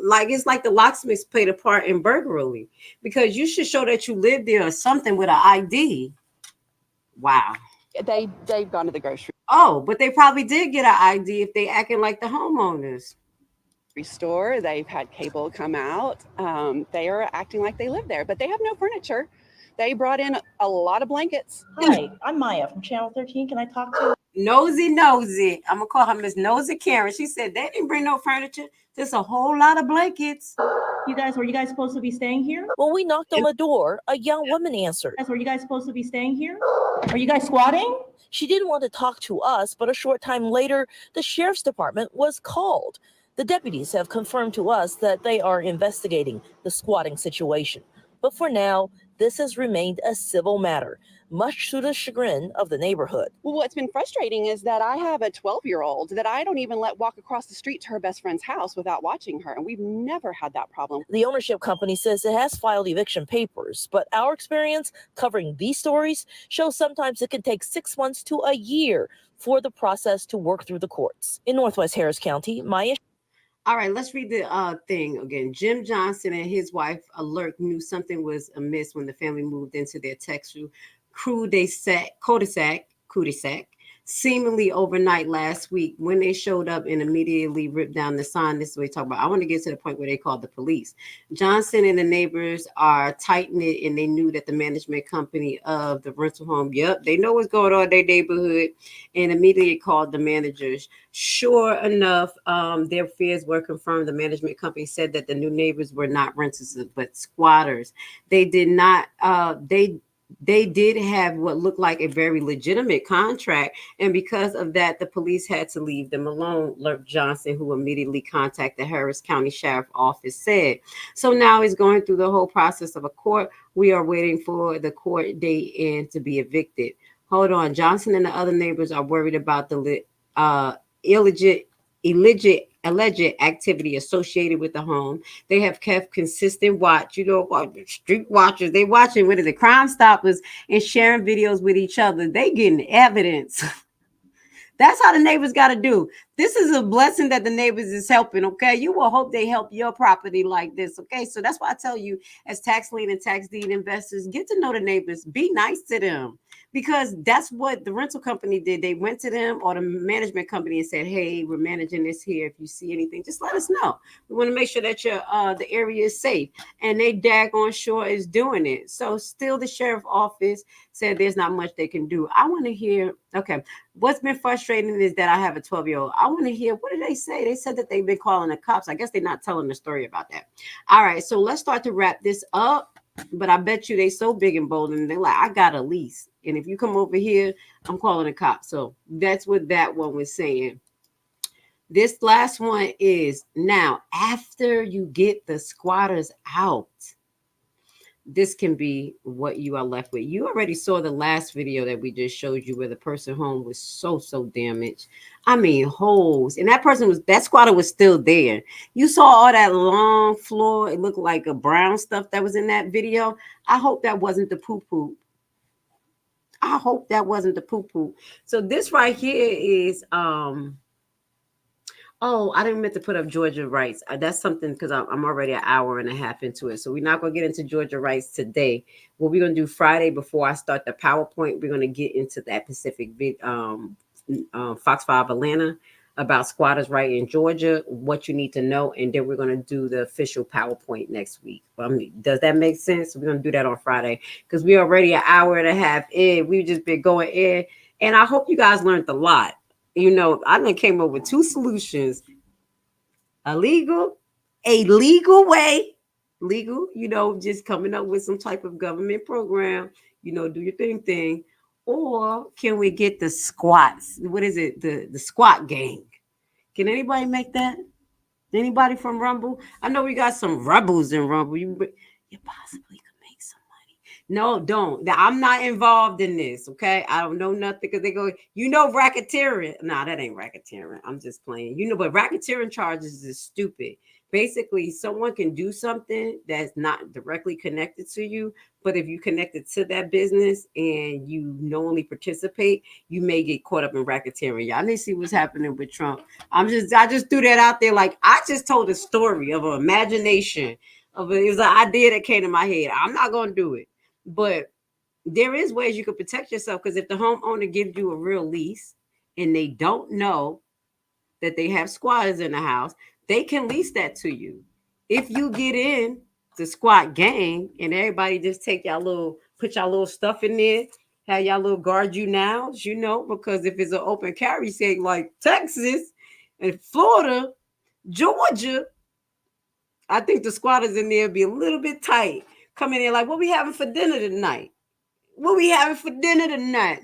Like, it's like the locksmiths played a part in burglary, because you should show that you live there or something with an ID. Wow. They've gone to the grocery. Oh, but they probably did get an ID if they acting like the homeowners. Store. They've had cable come out. They are acting like they live there, but they have no furniture. They brought in a lot of blankets. Hi, I'm Maya from Channel 13. Can I talk to Nosy. I'm gonna call her Miss Nosy Karen. She said they didn't bring no furniture, just a whole lot of blankets. you guys? Were you guys supposed to be staying here? When we knocked on the door, a young woman answered. Were you guys supposed to be staying here? Are you guys squatting? She didn't want to talk to us, but a short time later, the sheriff's department was called. The deputies have confirmed to us that they are investigating the squatting situation. But for now, this has remained a civil matter, much to the chagrin of the neighborhood. Well, what's been frustrating is that I have a 12-year-old that I don't even let walk across the street to her best friend's house without watching her, and we've never had that problem. The ownership company says it has filed eviction papers, but our experience covering these stories shows sometimes it can take 6 months to a year for the process to work through the courts. In Northwest Harris County, Maya. All right, let's read the thing again. Jim Johnson and his wife Alert knew something was amiss when the family moved into their Texas cul-de-sac, seemingly overnight last week when they showed up and immediately ripped down the sign. This is what we talk about. I want to get to the point where they called the police. Johnson and the neighbors are tight-knit, and they knew that the management company of the rental home, they know what's going on in their neighborhood, and immediately called the managers. Sure enough, their fears were confirmed. The management company said that the new neighbors were not renters, but squatters. They did not, they did have what looked like a very legitimate contract. And because of that, the police had to leave them alone, Lurk Johnson, who immediately contacted the Harris County Sheriff Office, said. So now he's going through the whole process of a court. We are waiting for the court date and to be evicted. Hold on. Johnson and the other neighbors are worried about the alleged activity associated with the home. They have kept consistent watch, street watchers. They watching, Crime Stoppers, and sharing videos with each other. They getting evidence. That's how the neighbors got to do. This is a blessing that the neighbors is helping, okay? You will hope they help your property like this, okay? So that's why I tell you, as tax lien and tax deed investors, get to know the neighbors. Be nice to them, because that's what the rental company did. They went to them or the management company and said, hey, we're managing this here. If you see anything, just let us know. We want to make sure that your the area is safe. And they daggone sure is doing it. So still the sheriff office said there's not much they can do. I want to hear, okay, what's been frustrating is that I have a 12-year-old. I want to hear, what did they say? They said that they've been calling the cops. I guess they're not telling the story about that. All right, so let's start to wrap this up. But I bet you they so big and bold and they're like, I got a lease. And if you come over here, I'm calling the cops. So that's what that one was saying. This last one is, now, after you get the squatters out, this can be what you are left with. You already saw the last video that we just showed you where the person home was so damaged. I mean, holes. And that squatter was still there. You saw all that long floor. It looked like a brown stuff that was in that video. I hope that wasn't the poo-poo. I hope that wasn't the poo-poo. So this right here is, oh, I didn't meant to put up Georgia rights. That's something, because I'm already an hour and a half into it. So we're not going to get into Georgia rights today. What we're going to do Friday before I start the PowerPoint, we're going to get into that Pacific Fox 5 Atlanta about squatters right in Georgia, what you need to know. And then we're going to do the official PowerPoint next week. Does that make sense? We're going to do that on Friday because we're already an hour and a half in. We've just been going in. And I hope you guys learned a lot. I done came up with 2 solutions. A legal way, just coming up with some type of government program, do your thing. Or can we get the squats? What is it? The squat gang. Can anybody make that? Anybody from Rumble? I know we got some rebels in Rumble. You possibly could make some money. No, don't. I'm not involved in this, okay? I don't know nothing because they go, racketeering. Nah, that ain't racketeering. I'm just playing. But racketeering charges is stupid. Basically, someone can do something that's not directly connected to you, but if you connected to that business and you knowingly participate, you may get caught up in racketeering. Y'all need to see what's happening with Trump. I just threw that out there. Like, I just told a story of an imagination of it. It was an idea that came to my head. I'm not going to do it, but there is ways you could protect yourself, because if the homeowner gives you a real lease and they don't know that they have squatters in the house, they can lease that to you. If you get in the squat gang and everybody just take y'all little put y'all little stuff in there. Have y'all little guard you nows, because if it's an open carry state like Texas and Florida, Georgia, I think the squatters in there be a little bit tight. Coming in like, what we having for dinner tonight? What we having for dinner tonight?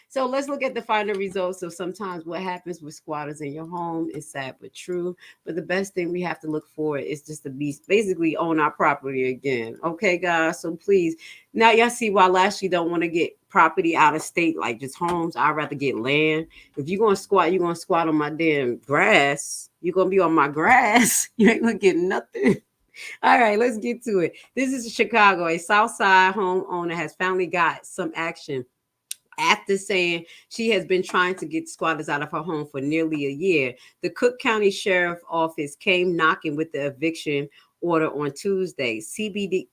So let's look at the final results of sometimes what happens with squatters in your home. It's sad but true. But the best thing we have to look for is just to be basically own our property again. Okay, guys. So please, now y'all see why Lashley don't want to get property out of state, like just homes. I'd rather get land. If you're gonna squat, you're gonna squat on my damn grass. You're gonna be on my grass. You ain't gonna get nothing. All right, let's get to it. This is Chicago. A Southside homeowner has finally got some action after saying she has been trying to get squatters out of her home for nearly a year. The Cook County Sheriff Office came knocking with the eviction order on Tuesday. CBS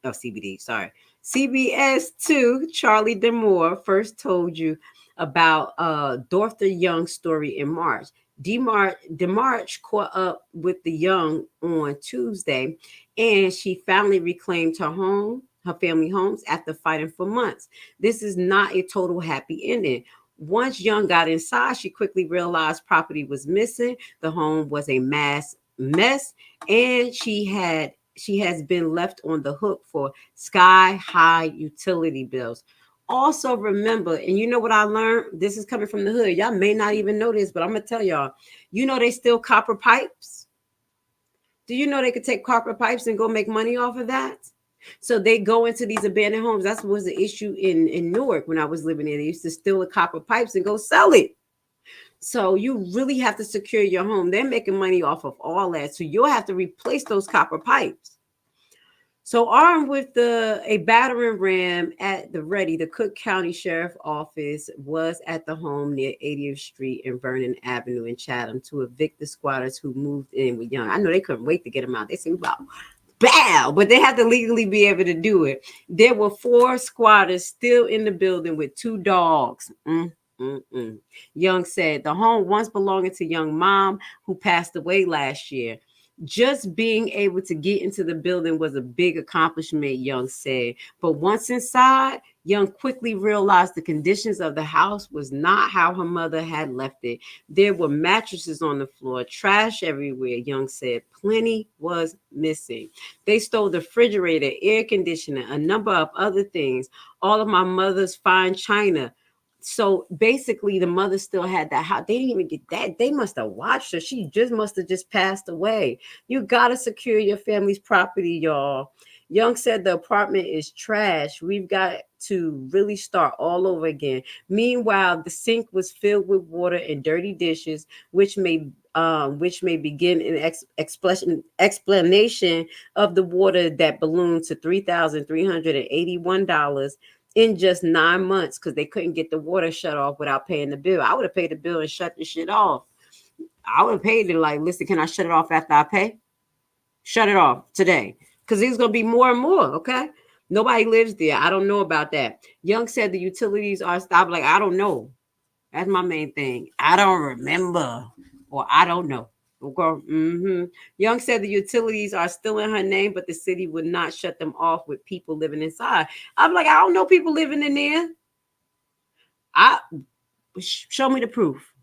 2, Charlie DeMoore first told you about Dorothy Young's story in March. DeMarch caught up with the Young on Tuesday, and she finally reclaimed her family homes after fighting for months. This is not a total happy ending. Once Young got inside, she quickly realized property was missing. The home was a mess, and she has been left on the hook for sky-high utility bills. Also remember, and you know what I learned? This is coming from the hood. Y'all may not even know this, but I'm going to tell y'all. You know they steal copper pipes? Do you know they could take copper pipes and go make money off of that? So they go into these abandoned homes. That was the issue in Newark when I was living there. They used to steal the copper pipes and go sell it. So you really have to secure your home. They're making money off of all that. So you'll have to replace those copper pipes. So armed with a battering ram at the ready, the Cook County Sheriff Office was at the home near 80th Street and Vernon Avenue in Chatham to evict the squatters who moved in with Young. I know they couldn't wait to get them out. They said, wow, bow, but they had to legally be able to do it. There were 4 squatters still in the building with 2 dogs. Young said the home once belonged to Young mom who passed away last year. Just being able to get into the building was a big accomplishment, Young said. But once inside, Young quickly realized the conditions of the house was not how her mother had left it. There were mattresses on the floor, trash everywhere, Young said. Plenty was missing. They stole the refrigerator, air conditioner, a number of other things, all of my mother's fine china. So basically, the mother still had that house. They didn't even get that. They must have watched her. She must have just passed away. You got to secure your family's property, y'all. Young said the apartment is trash. We've got to really start all over again. Meanwhile, the sink was filled with water and dirty dishes, which may begin an explanation of the water that ballooned to $3,381 in just 9 months because they couldn't get the water shut off without paying the bill. I would have paid the bill and shut the shit off. I would have paid it like, listen, can I shut it off after I pay? Shut it off today because it's going to be more and more, okay? Nobody lives there. I don't know about that. Young said the utilities are stopped. Like, I don't know. That's my main thing. I don't remember or I don't know. Okay. Young said the utilities are still in her name, but the city would not shut them off with people living inside. I'm like, I don't know people living in there. Show me the proof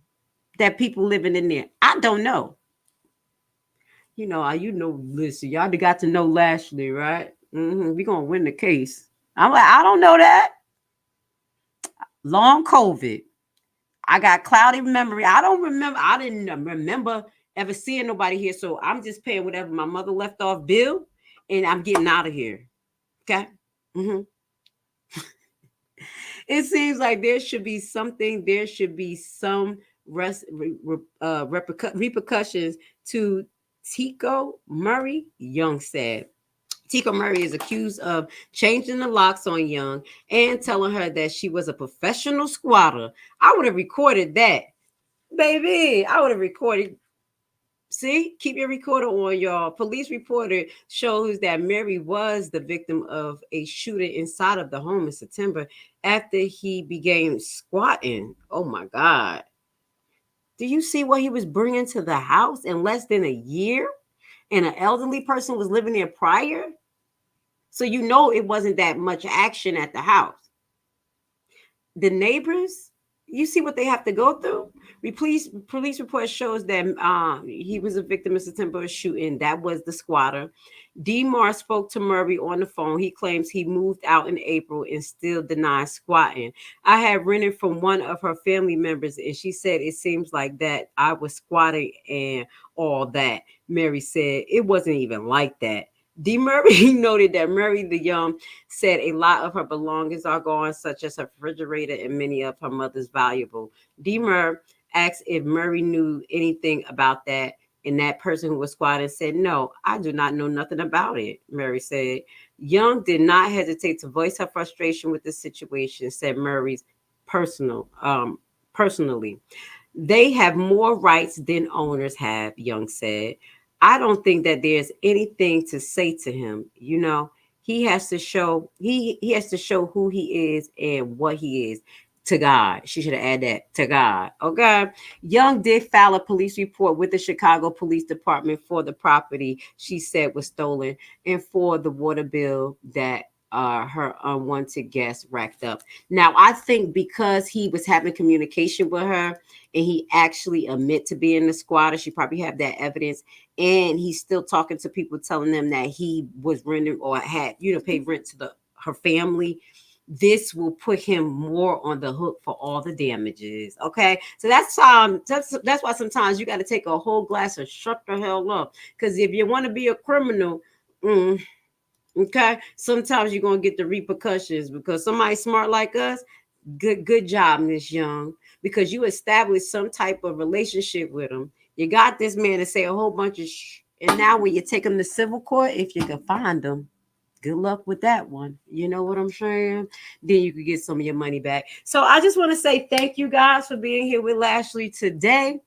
that people living in there. I don't know. Listen, y'all got to know Lashley, right? We're going to win the case. I'm like, I don't know that. Long COVID. I got cloudy memory. I didn't remember ever seeing nobody here. So I'm just paying whatever my mother left off bill and I'm getting out of here. Okay. It seems like there should be something. There should be some repercussions to Tico Murray, Young said. Tico Murray is accused of changing the locks on Young and telling her that she was a professional squatter. I would have recorded that. Baby, I would have recorded. See, keep your recorder on, y'all. Police reporter shows that Mary was the victim of a shooting inside of the home in September after he began squatting. Oh, my God. Do you see what he was bringing to the house in less than a year? And an elderly person was living there prior? So you know it wasn't that much action at the house. The neighbors, you see what they have to go through. Police report shows that he was a victim of September shooting. That was the squatter. DeMar spoke to Murray on the phone. He claims he moved out in April and still denies squatting. I had rented from one of her family members, and she said it seems like that I was squatting and all that. Mary said it wasn't even like that. Murray noted that Murray the Young said a lot of her belongings are gone, such as her refrigerator and many of her mother's valuables. Murray asked if Murray knew anything about that, and that person who was squatting said, "No, I do not know nothing about it," Murray said. Young did not hesitate to voice her frustration with the situation, said Murray's personally. They have more rights than owners have, Young said. I don't think that there's anything to say to him. You know, he has to show he has to show who he is and what he is to God. She should have added that, to God. Okay. Young did file a police report with the Chicago Police Department for the property she said was stolen and for the water bill that her unwanted guest racked up. Now, I think because he was having communication with her and he actually admit to being the squatter, she probably have that evidence, and he's still talking to people telling them that he was renting or had, paid rent to her family. This will put him more on the hook for all the damages. Okay, so that's why sometimes you got to take a whole glass and shut the hell up, because if you want to be a criminal, okay, sometimes you're gonna get the repercussions, because somebody smart like us, good job, Miss Young, because you established some type of relationship with him. You got this man to say a whole bunch of and now when you take him to civil court, if you can find him, good luck with that one. You know what I'm saying? Then you could get some of your money back. So I just want to say thank you guys for being here with Lashley today.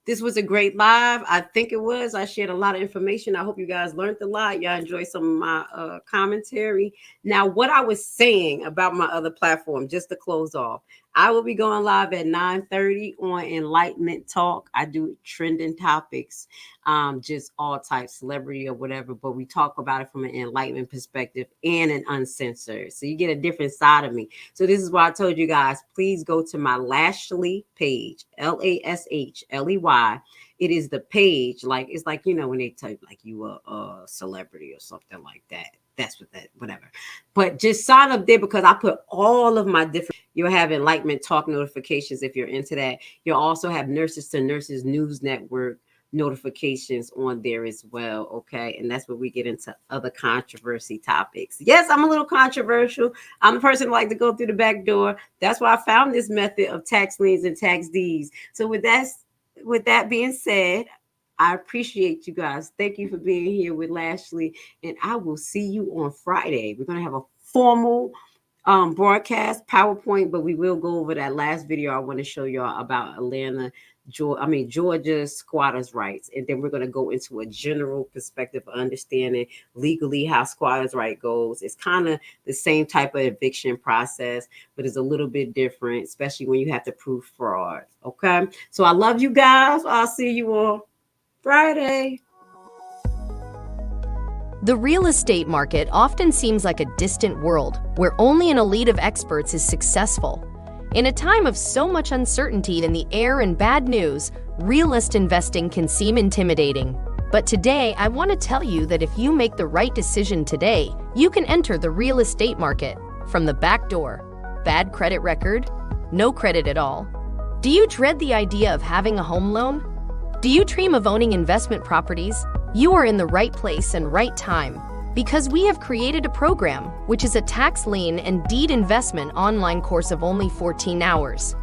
This was a great live. I think it was. I shared a lot of information. I hope you guys learned a lot. Y'all enjoyed some of my commentary. Now, what I was saying about my other platform, just to close off, I will be going live at 9:30 on Enlightenment Talk. I do trending topics, just all types, celebrity or whatever, but we talk about it from an enlightenment perspective and an uncensored. So you get a different side of me. So this is why I told you guys, please go to my Lashley page, Lashley. It is the page, like it's like, when they type like you a celebrity or something like that. That's whatever. But just sign up there, because I put all of my different, you'll have Enlightenment Talk notifications if you're into that. You'll also have Nurses to Nurses News Network notifications on there as well. Okay. And that's where we get into other controversy topics. Yes, I'm a little controversial. I'm a person who like to go through the back door. That's why I found this method of tax liens and tax deeds. So with that being said, I appreciate you guys. Thank you for being here with Lashley, and I will see you on Friday. We're going to have a formal broadcast PowerPoint, but we will go over that last video I want to show y'all about Georgia's squatters' rights, and then we're going to go into a general perspective of understanding legally how squatters' right goes. It's kind of the same type of eviction process, but it's a little bit different, especially when you have to prove fraud. Okay, so I love you guys. I'll see you on Friday. The real estate market often seems like a distant world where only an elite of experts is successful. In a time of so much uncertainty in the air and bad news, realist investing can seem intimidating. But today, I want to tell you that if you make the right decision today, you can enter the real estate market from the back door. Bad credit record? No credit at all? Do you dread the idea of having a home loan? Do you dream of owning investment properties? You are in the right place and right time, because we have created a program which is a tax lien and deed investment online course of only 14 hours.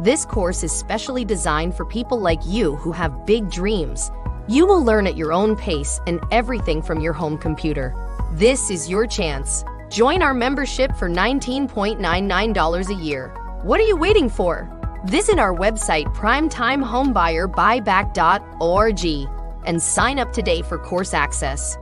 This course is specially designed for people like you who have big dreams. You will learn at your own pace and everything from your home computer. This is your chance. Join our membership for $19.99 a year. What are you waiting for? Visit our website primetimehomebuyerBuyback.org and sign up today for course access.